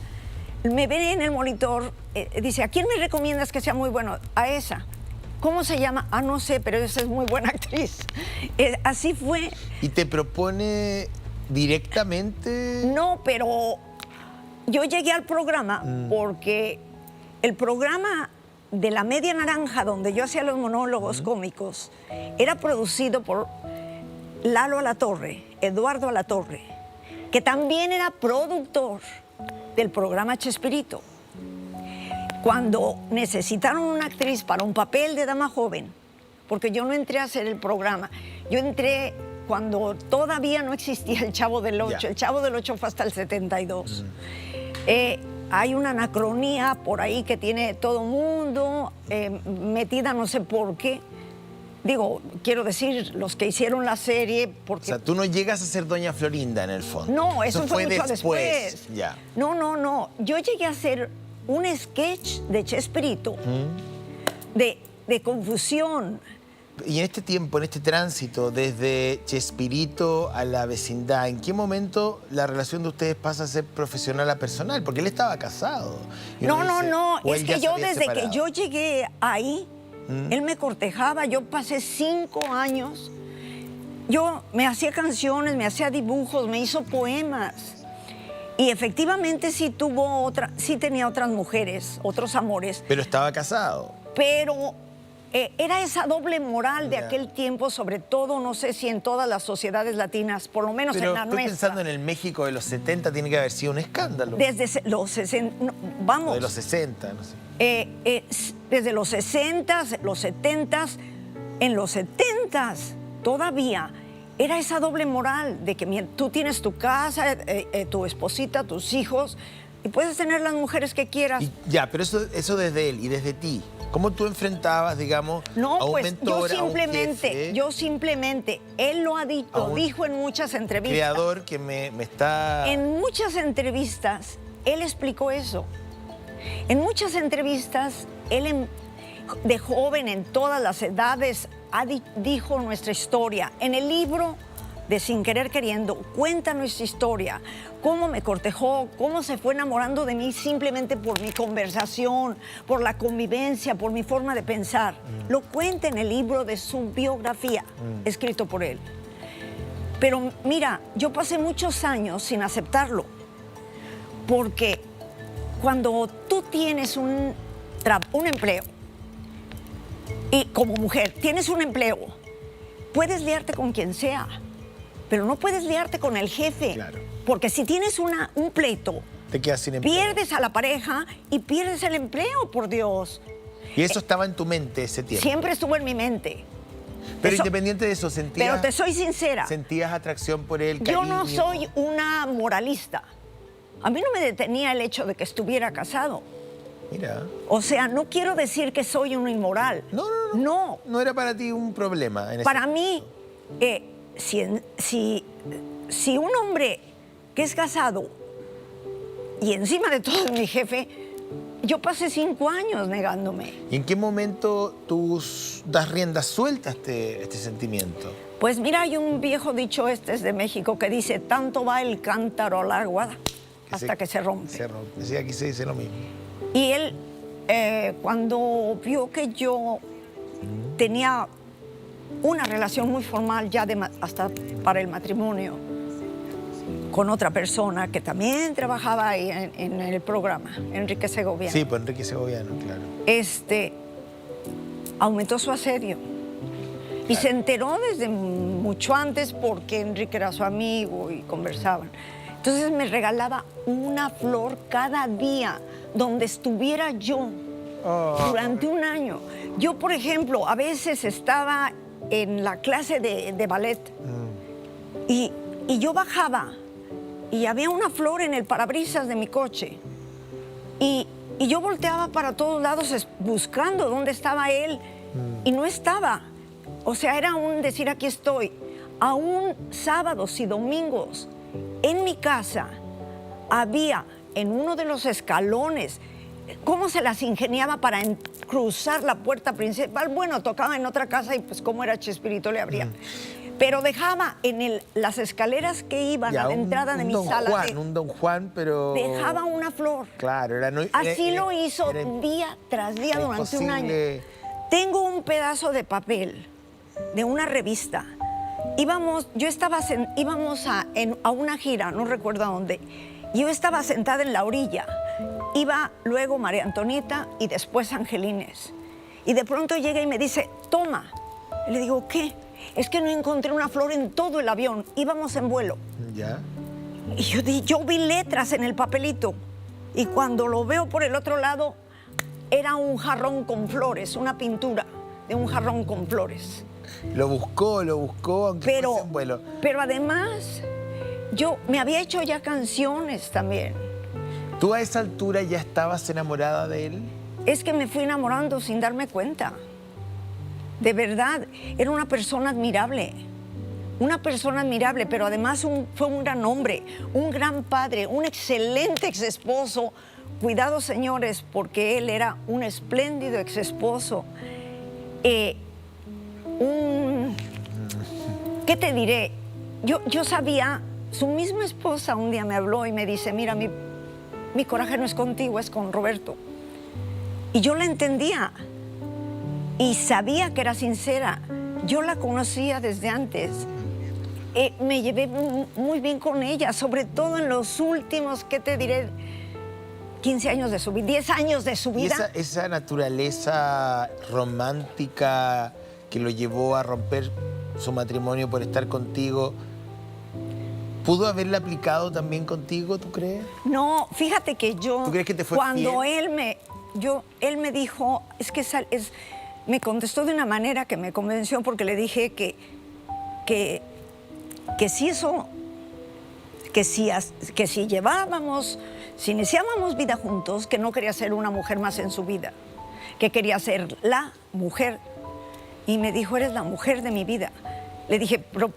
Me ve en el monitor, dice, ¿a quién me recomiendas que sea muy bueno? A esa. ¿Cómo se llama? Ah, no sé, pero esa es muy buena actriz. Así fue. ¿Y te propone directamente? No, pero yo llegué al programa porque el programa de La Media Naranja, donde yo hacía los monólogos cómicos, era producido por Lalo Alatorre, Eduardo Alatorre, que también era productor del programa Chespirito. cuando necesitaron una actriz para un papel de dama joven, porque yo no entré a hacer el programa, yo entré cuando todavía no existía el Chavo del Ocho. El Chavo del Ocho fue hasta el 72. Hay una anacronía por ahí que tiene todo mundo metida, no sé por qué. Digo, quiero decir, los que hicieron la serie, porque... O sea, tú no llegas a ser Doña Florinda en el fondo. No, eso fue mucho después. Ya. No. Yo llegué a hacer un sketch de Chespirito, de confusión. Y en este tiempo, en este tránsito, desde Chespirito a la vecindad, ¿en qué momento la relación de ustedes pasa a ser profesional a personal? Porque él estaba casado. No. Es que yo, desde que yo llegué ahí, él me cortejaba. Yo pasé 5 años. Yo me hacía canciones, me hacía dibujos, me hizo poemas. Y efectivamente sí tenía otras mujeres, otros amores. Pero estaba casado. Pero... era esa doble moral de aquel tiempo, sobre todo, no sé si en todas las sociedades latinas, por lo menos en la nuestra. Estoy pensando en el México de los 70, tiene que haber sido un escándalo. Desde los 60, vamos. De los 60, no sé. Desde los 60, los 70, en los 70 todavía era esa doble moral de que tú tienes tu casa, tu esposita, tus hijos, y puedes tener las mujeres que quieras. Ya, pero eso desde él y desde ti. ¿Cómo tú enfrentabas, digamos, a un mentor, a un jefe? Yo simplemente, él lo ha dicho, dijo en muchas entrevistas. Creador que me está... En muchas entrevistas, él explicó eso. En muchas entrevistas, él de joven, en todas las edades, dijo nuestra historia. En el libro de Sin Querer Queriendo, cuenta nuestra historia, cómo me cortejó, cómo se fue enamorando de mí simplemente por mi conversación, por la convivencia, por mi forma de pensar. Lo cuenta en el libro de su biografía, escrito por él. Pero mira, yo pasé muchos años sin aceptarlo, porque cuando tú tienes un empleo, y como mujer tienes un empleo, puedes liarte con quien sea, pero no puedes liarte con el jefe. Claro. Porque si tienes un pleito, te quedas sin empleo. Pierdes a la pareja y pierdes el empleo, por Dios. ¿Y eso estaba en tu mente ese tiempo? Siempre estuvo en mi mente. Pero independiente de eso, ¿sentías... Pero te soy sincera. ¿Sentías atracción por él, cariño? Yo no soy una moralista. A mí no me detenía el hecho de que estuviera casado. Mira. O sea, no quiero decir que soy un inmoral. No. No era para ti un problema. Para mí... Si un hombre que es casado y encima de todo es mi jefe, yo pasé 5 años negándome. ¿Y en qué momento tú das rienda suelta a este sentimiento? Pues mira, hay un viejo dicho, este es de México, que dice, tanto va el cántaro al agua hasta que se rompe. Se rompe. Sí, aquí se dice lo mismo. Y él, cuando vio que yo tenía una relación muy formal ya hasta para el matrimonio con otra persona que también trabajaba ahí en el programa, Enrique Segoviano. Sí, pues Enrique Segoviano, claro. Aumentó su asedio. Y se enteró desde mucho antes porque Enrique era su amigo y conversaban. Entonces me regalaba una flor cada día donde estuviera yo durante un año. Yo, por ejemplo, a veces estaba en la clase de ballet y yo bajaba y había una flor en el parabrisas de mi coche y yo volteaba para todos lados buscando dónde estaba él y no estaba. O sea, era un decir, aquí estoy. Aún sábados y domingos en mi casa había en uno de los escalones cómo se las ingeniaba para cruzar la puerta principal. Bueno, tocaba en otra casa y pues como era Chespirito le abría. Pero dejaba en las escaleras que iban a la entrada de mi sala. Un Don Juan, pero... Dejaba una flor. Claro, así lo hizo día tras día durante un año. Tengo un pedazo de papel de una revista. Íbamos a una gira, no recuerdo a dónde. Yo estaba sentada en la orilla. Iba luego María Antonieta y después Angelines. Y de pronto llega y me dice, toma. Y le digo, ¿qué? Es que no encontré una flor en todo el avión. Íbamos en vuelo. ¿Ya? Y yo vi letras en el papelito. Y cuando lo veo por el otro lado, era un jarrón con flores, una pintura de un jarrón con flores. Lo buscó, aunque fuese en vuelo. Pero además, yo me había hecho ya canciones también. ¿Tú a esa altura ya estabas enamorada de él? Es que me fui enamorando sin darme cuenta. De verdad, era una persona admirable. Una persona admirable, pero además fue un gran hombre, un gran padre, un excelente exesposo. Cuidado, señores, porque él era un espléndido exesposo. ¿Qué te diré? Yo sabía, su misma esposa un día me habló y me dice, mira, mi coraje no es contigo, es con Roberto. Y yo la entendía y sabía que era sincera. Yo la conocía desde antes. Me llevé muy bien con ella, sobre todo en los últimos, ¿qué te diré? 15 años de su vida, 10 años de su vida. ¿Y esa naturaleza romántica que lo llevó a romper su matrimonio por estar contigo, ¿pudo haberla aplicado también contigo, tú crees? No, fíjate que yo... ¿Tú crees que te fue cuando fiel? él me dijo, me contestó de una manera que me convenció porque le dije que si llevábamos, si iniciábamos vida juntos, que no quería ser una mujer más en su vida, que quería ser la mujer. Y me dijo, eres la mujer de mi vida. Le dije, pero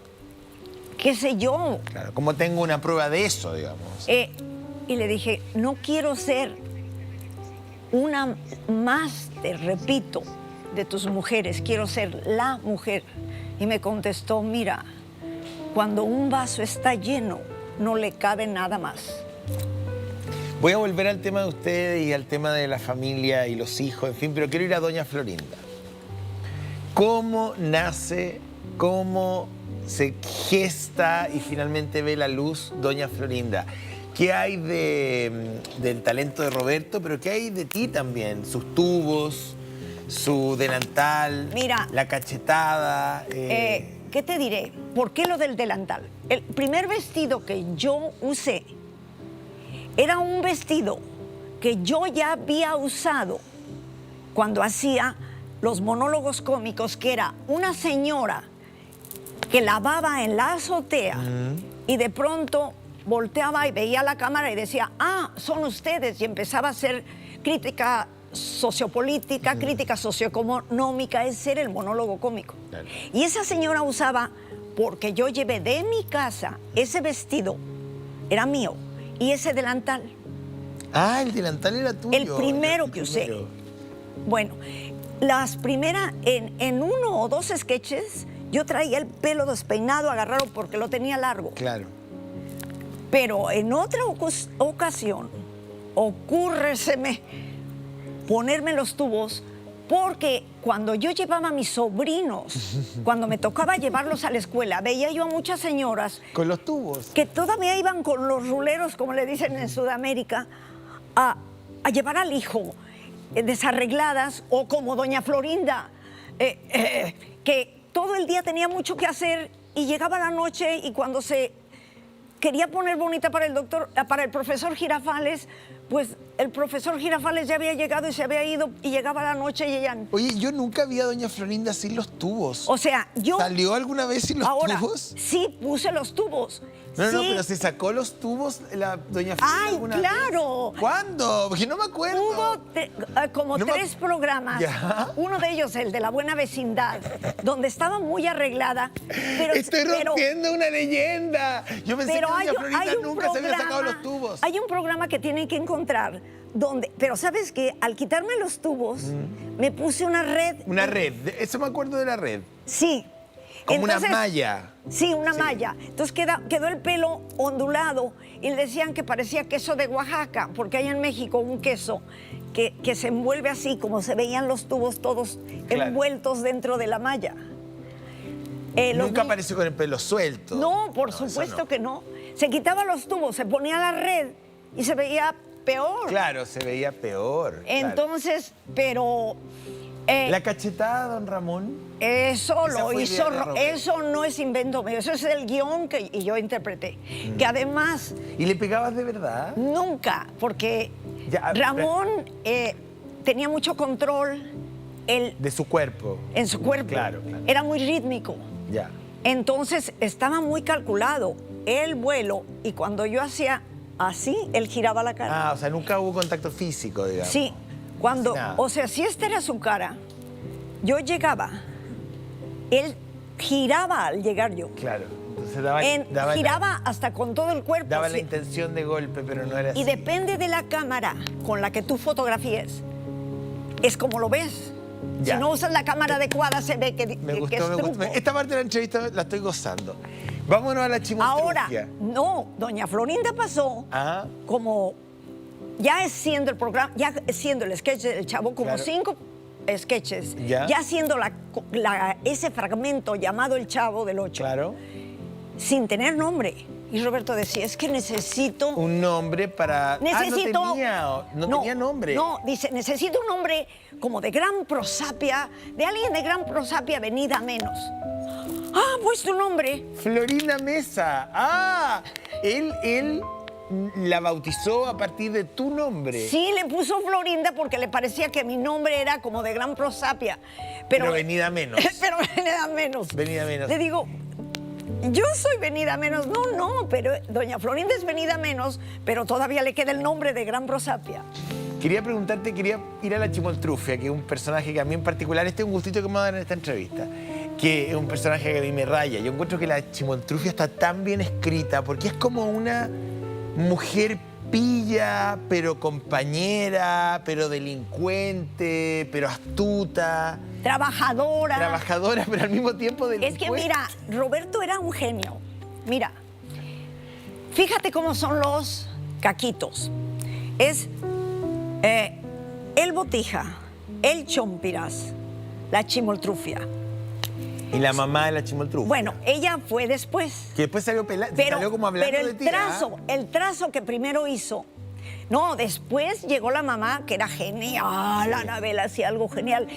qué sé yo. Claro, ¿cómo tengo una prueba de eso, digamos? Y le dije, no quiero ser una más, te repito, de tus mujeres, quiero ser la mujer. Y me contestó, mira, cuando un vaso está lleno, no le cabe nada más. Voy a volver al tema de ustedes y al tema de la familia y los hijos, en fin, pero quiero ir a doña Florinda. ¿Cómo nace, cómo se gesta y finalmente ve la luz doña Florinda? ¿Qué hay del talento de Roberto, pero qué hay de ti también? Sus tubos, su delantal, mira, la cachetada. ¿Qué te diré? ¿Por qué lo del delantal? El primer vestido que yo usé era un vestido que yo ya había usado cuando hacía los monólogos cómicos, que era una señora que lavaba en la azotea y de pronto volteaba y veía la cámara y decía, ah, son ustedes, y empezaba a hacer crítica sociopolítica, crítica socioeconómica, ese era el monólogo cómico. Claro. Y esa señora usaba, porque yo llevé de mi casa ese vestido, era mío, y ese delantal. Ah, el delantal era tuyo. El primero que usé. Bueno, las primeras, en 1 o 2 sketches, yo traía el pelo despeinado, agarrado porque lo tenía largo. Claro. Pero en otra ocasión, ocúrreseme ponerme los tubos, porque cuando yo llevaba a mis sobrinos, cuando me tocaba llevarlos a la escuela, veía yo a muchas señoras... ¿Con los tubos? Que todavía iban con los ruleros, como le dicen en Sudamérica, a llevar al hijo desarregladas, o como doña Florinda, que todo el día tenía mucho que hacer y llegaba la noche y cuando se quería poner bonita para el profesor Girafales, pues el profesor Girafales ya había llegado y se había ido y llegaba la noche y ella... Oye, yo nunca vi a doña Florinda sin los tubos. O sea, yo... ¿Salió alguna vez sin los tubos? Sí, puse los tubos. No, sí. no, pero ¿se sacó los tubos la doña Florinda alguna vez? ¡Ay, claro! ¿Cuándo? Porque no me acuerdo. Hubo como 3 programas. ¿Ya? Uno de ellos, el de La Buena Vecindad, donde estaba muy arreglada. Pero, Estoy rompiendo una leyenda. Yo pensé que doña Florinda nunca se había sacado los tubos. Hay un programa que tienen que encontrar donde... Pero ¿sabes qué? Al quitarme los tubos, me puse una red. Una red. Eso me acuerdo de la red. Sí. Como una malla. Sí, una malla. Entonces quedó el pelo ondulado y le decían que parecía queso de Oaxaca, porque hay en México un queso que se envuelve así, como se veían los tubos todos envueltos dentro de la malla. Nunca apareció con el pelo suelto. No, por supuesto que no. Se quitaba los tubos, se ponía la red y se veía peor. Claro, se veía peor. Entonces, pero... ¿La cachetada, don Ramón? Eso lo hizo, eso no es invento mío, eso es el guión que yo interpreté. Que además... ¿Y le pegabas de verdad? Nunca, porque ya, Ramón tenía mucho control de su cuerpo. En su cuerpo. Claro, claro. Era muy rítmico. Ya. Entonces estaba muy calculado el vuelo y cuando yo hacía así, él giraba la cara. Ah, o sea, nunca hubo contacto físico, digamos. Sí, cuando, Nada. o sea, si esta era su cara, yo llegaba, él giraba al llegar yo. Claro, entonces giraba hasta con todo el cuerpo. Daba la intención de golpe, pero no era así. Y depende de la cámara con la que tú fotografíes, es como lo ves. Ya. Si no usas la cámara adecuada, se ve que, Me que gustó, es me truco. gustó. Esta parte de la entrevista la estoy gozando. Vámonos a la chimoltrufia. Ahora, no, doña Florinda pasó Ah, como, ya es siendo el programa, ya es siendo el sketch del Chavo, como Claro. 5 sketches, Ya. siendo ese fragmento llamado El Chavo del 8, claro. sin tener nombre. Y Roberto decía, es que necesito... Un nombre para... Necesito... no tenía nombre. No, dice, necesito un nombre como de gran prosapia, de alguien de gran prosapia venida a menos. Ah, pues tu nombre. Florinda Mesa. Ah, él la bautizó a partir de tu nombre. Sí, le puso Florinda porque le parecía que mi nombre era como de gran prosapia. Pero venida a menos. Pero venida a menos. Venida a menos. Le digo, yo soy venida a menos. No, pero doña Florinda es venida a menos, pero todavía le queda el nombre de gran prosapia. Quería preguntarte, quería ir a la Chimoltrufia, que es un personaje que a mí en particular, este es un gustito que me va a dar en esta entrevista, que es un personaje que a mí me raya. Yo encuentro que la Chimoltrufia está tan bien escrita porque es como una mujer pilla, pero compañera, pero delincuente, pero astuta. Trabajadora. Trabajadora, pero al mismo tiempo delincuente. Es que mira, Roberto era un genio. Mira, fíjate cómo son los caquitos. Es el Botija, el Chompiras, la Chimoltrufia. Y la mamá de la Chimoltrufia. Bueno, ella fue después. Que después salió salió como hablando pero de ti. ¿Ah? el trazo que primero hizo. No, después llegó la mamá, que era genial. Anabel hacía algo genial.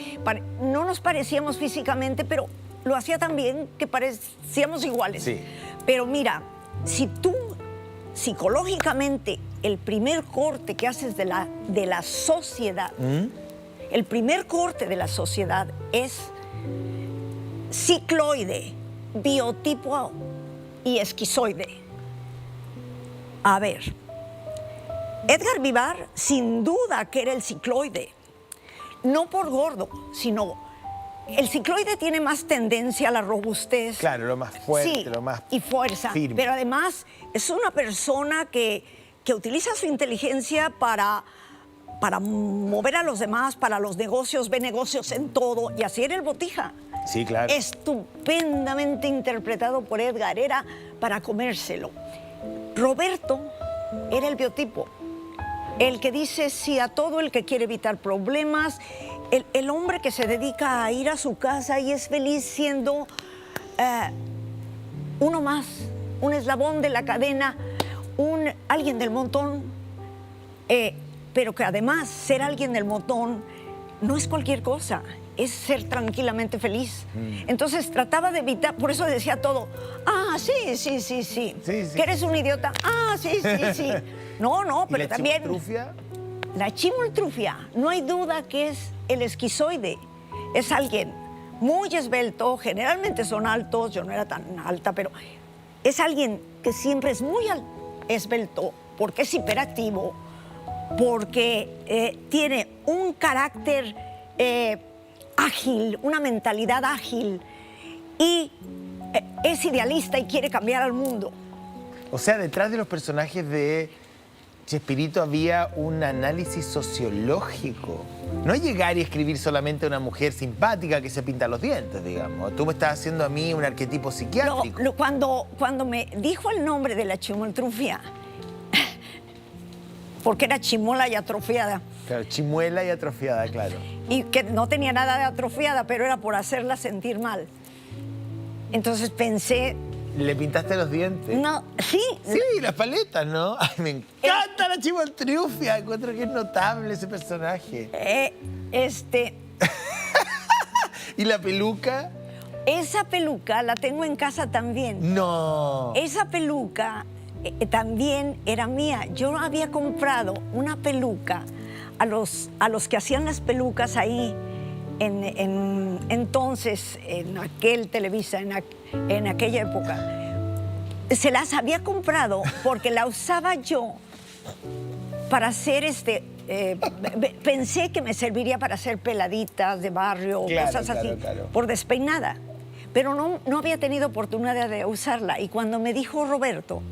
No nos parecíamos físicamente, pero lo hacía tan bien que parecíamos iguales. Sí. Pero mira, si tú psicológicamente el primer corte que haces de la sociedad, el primer corte de la sociedad es cicloide, biotipo y esquizoide. A ver, Edgar Vivar sin duda que era el cicloide, no por gordo, sino el cicloide tiene más tendencia a la robustez. Claro, lo más fuerte, sí, lo más y fuerza, firme. pero además es una persona que utiliza su inteligencia para mover a los demás, para los negocios, ve negocios en todo, y así era el Botija. Sí, claro. Estupendamente interpretado por Edgar, era para comérselo. Roberto era el biotipo, el que dice sí a todo, el que quiere evitar problemas, el hombre que se dedica a ir a su casa y es feliz siendo uno más, un eslabón de la cadena, alguien del montón, pero que además ser alguien del montón no es cualquier cosa, es ser tranquilamente feliz. Entonces trataba de evitar, por eso decía todo, sí, que eres un idiota, sí. No, pero también... Chimoltrufia? La Chimoltrufia, no hay duda que es el esquizoide. Es alguien muy esbelto, generalmente son altos, yo no era tan alta, pero es alguien que siempre es muy esbelto, porque es hiperactivo, porque tiene un carácter ágil, una mentalidad ágil, y es idealista y quiere cambiar al mundo. O sea, detrás de los personajes de Chespirito había un análisis sociológico. No es llegar y escribir solamente a una mujer simpática que se pinta los dientes, digamos. Tú me estás haciendo a mí un arquetipo psiquiátrico. Cuando me dijo el nombre de la Chimoltrufia, porque era chimola y atrofiada. Claro, chimuela y atrofiada, claro. Y que no tenía nada de atrofiada, pero era por hacerla sentir mal. Entonces pensé... ¿Le pintaste los dientes? No, sí. Sí, las paletas, ¿no? Ay, me encanta la Chimoltrufia. Encuentro que es notable ese personaje. ¿Y la peluca? Esa peluca la tengo en casa también. No. Esa peluca también era mía. Yo había comprado una peluca a los que hacían las pelucas ahí, entonces, en aquel Televisa, en aquella época, se las había comprado porque la usaba yo para hacer pensé que me serviría para hacer peladitas de barrio, cosas así, por despeinada. Pero no había tenido oportunidad de usarla. Y cuando me dijo Roberto,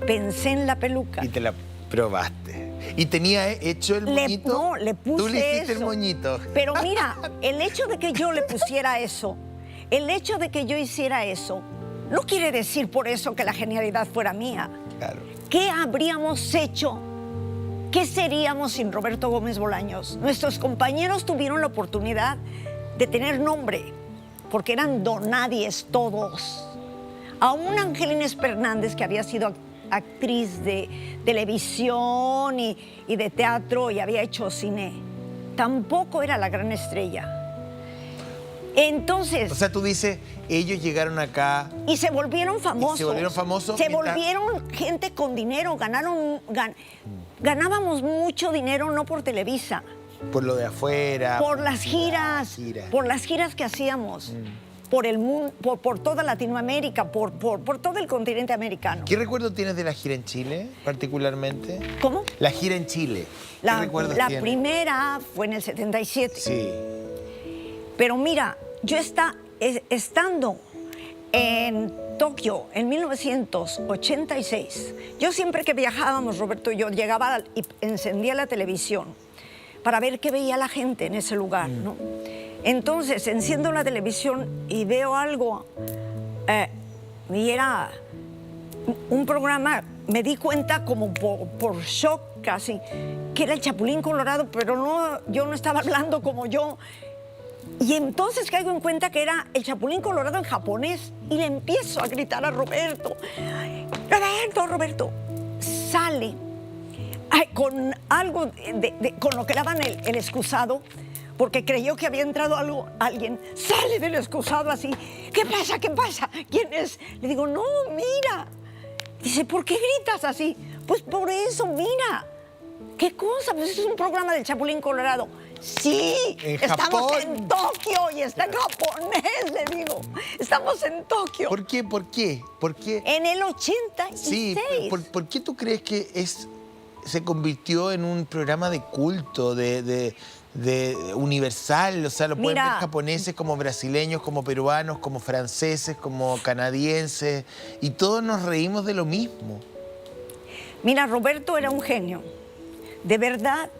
pensé en la peluca. Y te la probaste. ¿Y tenía hecho el moñito? No, le puse Tú le hiciste eso. el moñito. Pero mira, el hecho de que yo le pusiera eso, el hecho de que yo hiciera eso, no quiere decir por eso que la genialidad fuera mía. Claro. ¿Qué habríamos hecho? ¿Qué seríamos sin Roberto Gómez Bolaños? Nuestros compañeros tuvieron la oportunidad de tener nombre, porque eran donadies todos. Aún Angelina Fernández, que había sido actriz de televisión y de teatro y había hecho cine, tampoco era la gran estrella. Entonces... O sea, tú dices, ellos llegaron acá... Y se volvieron famosos. Se volvieron famosos. Se volvieron gente con dinero, ganábamos mucho dinero no por Televisa. Por lo de afuera. Por las giras. Por las giras que hacíamos. Por el mundo, por toda Latinoamérica, por todo el continente americano. ¿Qué recuerdo tienes de la gira en Chile, particularmente? ¿Cómo? La gira en Chile. La tienes? primera fue en el 77. Sí. Pero mira, yo estando en Tokio en 1986, yo siempre que viajábamos, Roberto y yo, llegaba y encendía la televisión para ver qué veía la gente en ese lugar, ¿no? Entonces, enciendo la televisión y veo algo, y era un programa, me di cuenta como por shock casi, que era el Chapulín Colorado, pero no, yo no estaba hablando como yo. Y entonces caigo en cuenta que era el Chapulín Colorado en japonés y le empiezo a gritar a Roberto, Roberto, sale con algo, con lo que daban el excusado, porque creyó que había entrado alguien, sale del excusado así, ¿qué pasa? ¿Qué pasa? ¿Quién es? Le digo, no, mira. Dice, ¿por qué gritas así? Pues por eso, mira. ¿Qué cosa? Pues es un programa del Chapulín Colorado. Sí, estamos en Tokio y está en japonés, le digo. Estamos en Tokio. ¿Por qué? En el 86. Sí, ¿por qué tú crees que se convirtió en un programa de culto, de universal? O sea, lo pueden ver japoneses como brasileños, como peruanos, como franceses, como canadienses, y todos nos reímos de lo mismo. Mira, Roberto era un genio. De verdad,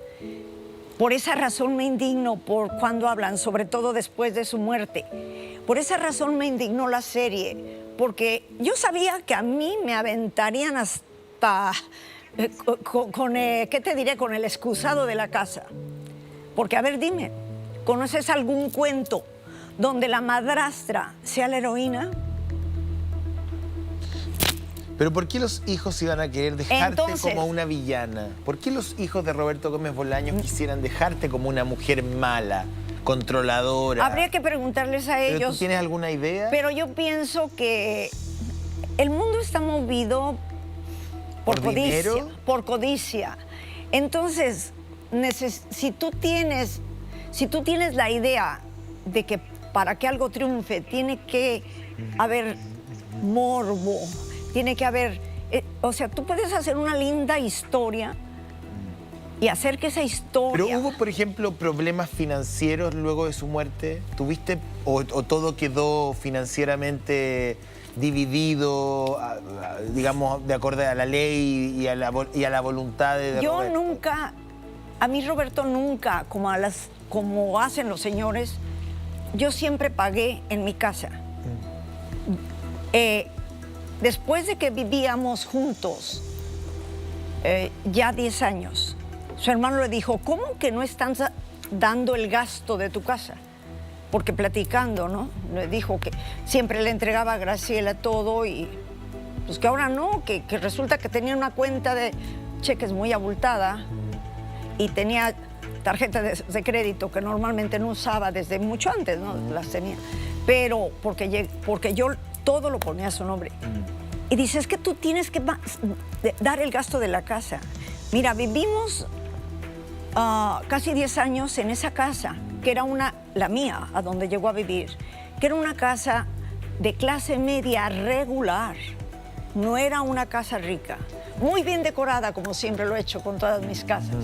por esa razón me indigno por cuando hablan, sobre todo después de su muerte. Por esa razón me indignó la serie, porque yo sabía que a mí me aventarían hasta, ¿qué te diré? Con el excusado de la casa. Porque, a ver, dime, ¿conoces algún cuento donde la madrastra sea la heroína? ¿Pero por qué los hijos iban a querer dejarte como una villana? ¿Por qué los hijos de Roberto Gómez Bolaños quisieran dejarte como una mujer mala, controladora? Habría que preguntarles a ellos. ¿Pero tú tienes alguna idea? Pero yo pienso que el mundo está movido por codicia. ¿Dinero? Por codicia. Entonces, si tú tienes la idea de que para que algo triunfe tiene que haber morbo, tiene que haber... o sea, tú puedes hacer una linda historia y hacer que esa historia... ¿Pero hubo, por ejemplo, problemas financieros luego de su muerte? ¿Tuviste o todo quedó financieramente dividido, digamos, de acuerdo a la ley y a la voluntad de Yo Roberto? nunca... A mí, Roberto, nunca, como hacen los señores, yo siempre pagué en mi casa. Después de que vivíamos juntos, ya 10 años, su hermano le dijo, ¿cómo que no están dando el gasto de tu casa? Porque platicando, ¿no? Le dijo que siempre le entregaba a Graciela todo y pues que ahora no, que resulta que tenía una cuenta de cheques muy abultada y tenía tarjetas de crédito que normalmente no usaba desde mucho antes, ¿no? Las tenía. Pero porque yo todo lo ponía a su nombre. Y dice, es que tú tienes que dar el gasto de la casa. Mira, vivimos casi 10 años en esa casa, que era la mía, a donde llegó a vivir, que era una casa de clase media regular, no era una casa rica, muy bien decorada, como siempre lo he hecho con todas mis casas,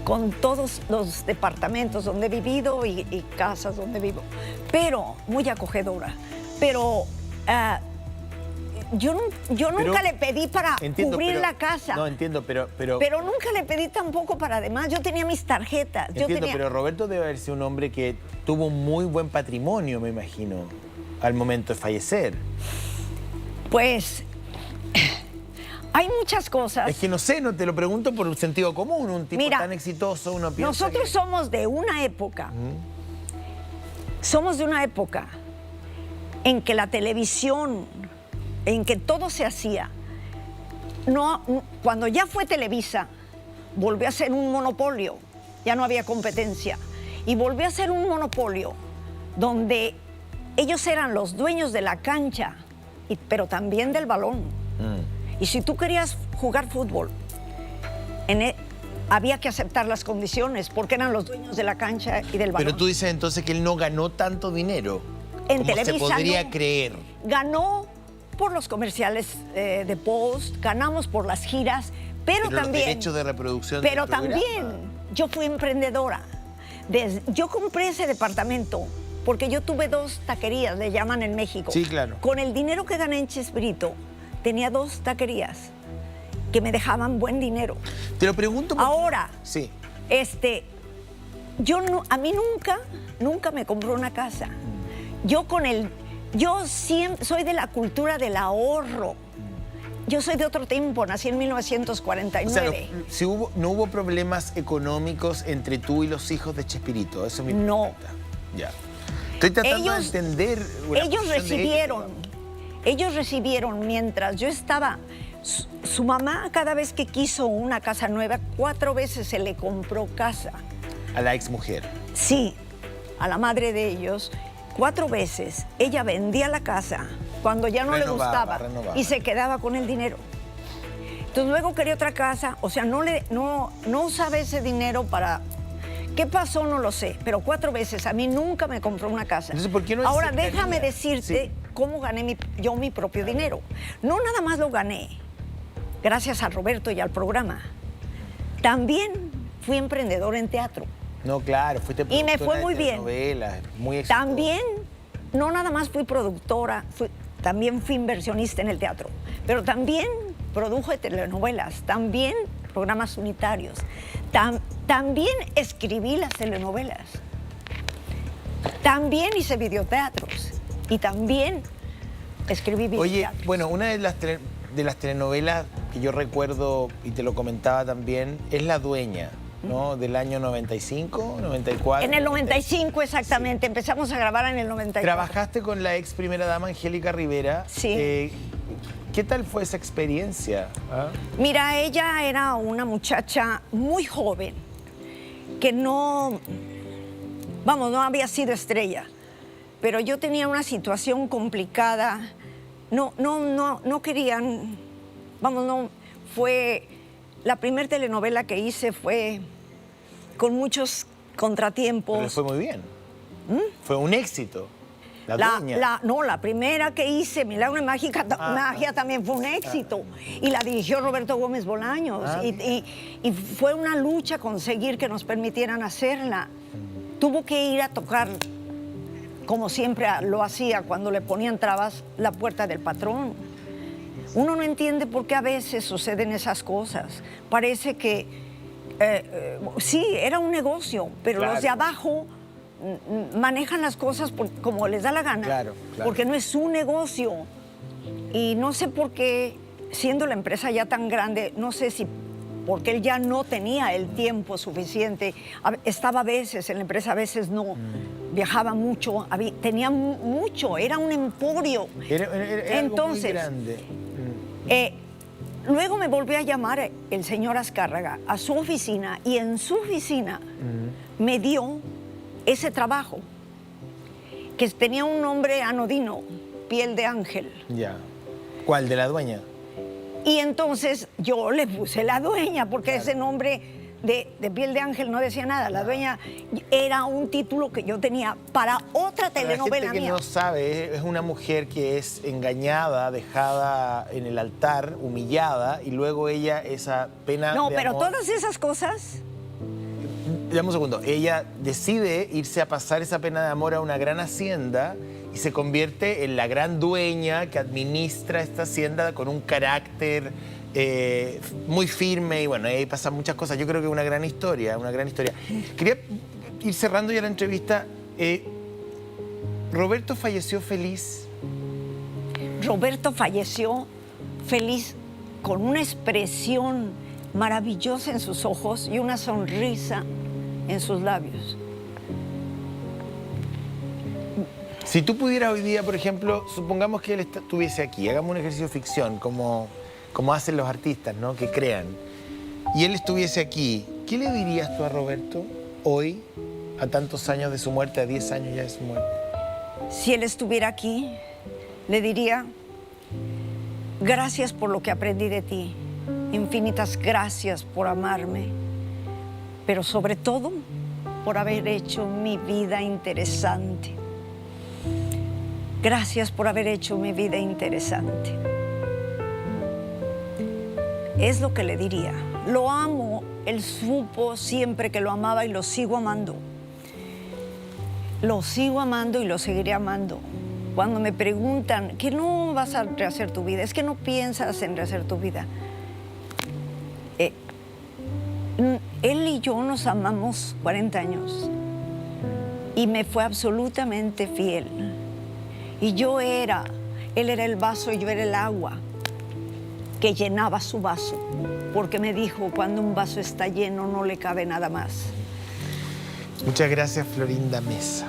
con todos los departamentos donde he vivido y casas donde vivo, pero muy acogedora. Pero yo nunca le pedí para cubrir la casa. No, entiendo, pero nunca le pedí tampoco para además. Yo tenía mis tarjetas. Entiendo, pero Roberto debe haber sido un hombre que tuvo un muy buen patrimonio, me imagino, al momento de fallecer. Pues hay muchas cosas. Es que no sé, no te lo pregunto por un sentido común. Un tipo tan exitoso, uno piensa nosotros somos de una época. Somos de una época en que la televisión, en que todo se hacía. Cuando ya fue Televisa, volvió a ser un monopolio, ya no había competencia, y volvió a ser un monopolio donde ellos eran los dueños de la cancha, pero también del balón. Y si tú querías jugar fútbol, había que aceptar las condiciones, porque eran los dueños de la cancha y del balón. Pero tú dices entonces que él no ganó tanto dinero en como Televisa, se podría no. creer. Ganó por los comerciales de Post, ganamos por las giras, pero también... los derechos de reproducción Pero del programa. también yo fui emprendedora. Yo compré ese departamento porque yo tuve 2 taquerías, le llaman en México. Sí, claro. Con el dinero que gané en Chespirito, tenía 2 taquerías que me dejaban buen dinero. Te lo pregunto porque... Ahora, sí. a mí nunca me compró una casa. Yo siempre soy de la cultura del ahorro. Yo soy de otro tiempo, nací en 1949. O sea, no hubo problemas económicos entre tú y los hijos de Chespirito, eso es mi pregunta. Ya. Estoy tratando de entender... Ellos recibieron mientras yo estaba... Su mamá, cada vez que quiso una casa nueva, 4 veces se le compró casa. A la exmujer. Sí, a la madre de ellos. 4 veces. Ella vendía la casa cuando ya no le gustaba y se quedaba con el dinero. Entonces luego quería otra casa, o sea, no usaba ese dinero para... ¿Qué pasó? No lo sé, pero 4 veces. A mí nunca me compró una casa. Entonces, ¿por qué no Ahora, aceptaría? déjame decirte cómo gané yo mi propio dinero. No nada más lo gané gracias a Roberto y al programa. También fui emprendedor en teatro. No, claro, fuiste productora Y me fue muy de bien. novelas, muy exitosa. También, no nada más fui productora, también fui inversionista en el teatro, pero también produjo telenovelas, también programas unitarios, también escribí las telenovelas, también hice videoteatros y también escribí videoteatros. Oye, bueno, una de las telenovelas que yo recuerdo, y te lo comentaba también, es La Dueña, ¿no? Del año 95, 94. En el 95 exactamente, empezamos a grabar en el 94. Trabajaste con la ex primera dama Angélica Rivera. Sí. ¿Qué tal fue esa experiencia? Mira, ella era una muchacha muy joven, que no había sido estrella, pero yo tenía una situación complicada. No querían, fue la primera telenovela que hice fue con muchos contratiempos. Pero fue muy bien. Fue un éxito. La Dueña. La primera que hice, Milagro y Magia, también fue un éxito. Y la dirigió Roberto Gómez Bolaños. Y fue una lucha conseguir que nos permitieran hacerla. Tuvo que ir a tocar, como siempre lo hacía cuando le ponían trabas, la puerta del patrón. Uno no entiende por qué a veces suceden esas cosas. Parece que sí, era un negocio, pero claro, los de abajo manejan las cosas como les da la gana, claro. Porque no es un negocio. Y no sé por qué, siendo la empresa ya tan grande, no sé si porque él ya no tenía el tiempo suficiente. Estaba a veces en la empresa, a veces no. Viajaba mucho, tenía mucho, era un emporio. Era Entonces, algo muy grande. Luego me volvió a llamar el señor Azcárraga a su oficina y en su oficina me dio ese trabajo, que tenía un nombre anodino, Piel de Ángel. Ya. ¿Cuál? ¿De La Dueña? Y entonces yo le puse La Dueña, porque ese nombre de Piel de Ángel no decía nada. La dueña era un título que yo tenía para otra telenovela La gente que mía. no sabe, es una mujer que es engañada, dejada en el altar, humillada, y luego ella, esa pena No, de pero amor... todas esas cosas... Dame un segundo. Ella decide irse a pasar esa pena de amor a una gran hacienda y se convierte en la gran dueña que administra esta hacienda con un carácter muy firme y bueno, ahí pasan muchas cosas. Yo creo que es una gran historia, una gran historia. Quería ir cerrando ya la entrevista. ¿Roberto falleció feliz? Roberto falleció feliz con una expresión maravillosa en sus ojos y una sonrisa en sus labios. Si tú pudieras hoy día, por ejemplo, supongamos que él estuviese aquí, hagamos un ejercicio de ficción, como hacen los artistas, ¿no? Que crean, y él estuviese aquí, ¿qué le dirías tú a Roberto hoy, a tantos años de su muerte, a 10 años ya de su muerte? Si él estuviera aquí, le diría, gracias por lo que aprendí de ti, infinitas gracias por amarme, pero sobre todo por haber hecho mi vida interesante. Gracias por haber hecho mi vida interesante. Es lo que le diría. Lo amo, él supo siempre que lo amaba y lo sigo amando. Lo sigo amando y lo seguiré amando. Cuando me preguntan que no vas a rehacer tu vida, es que no piensas en rehacer tu vida. Él y yo nos amamos 40 años y me fue absolutamente fiel. Y él era el vaso y yo era el agua que llenaba su vaso, porque me dijo, cuando un vaso está lleno no le cabe nada más. Muchas gracias, Florinda Meza.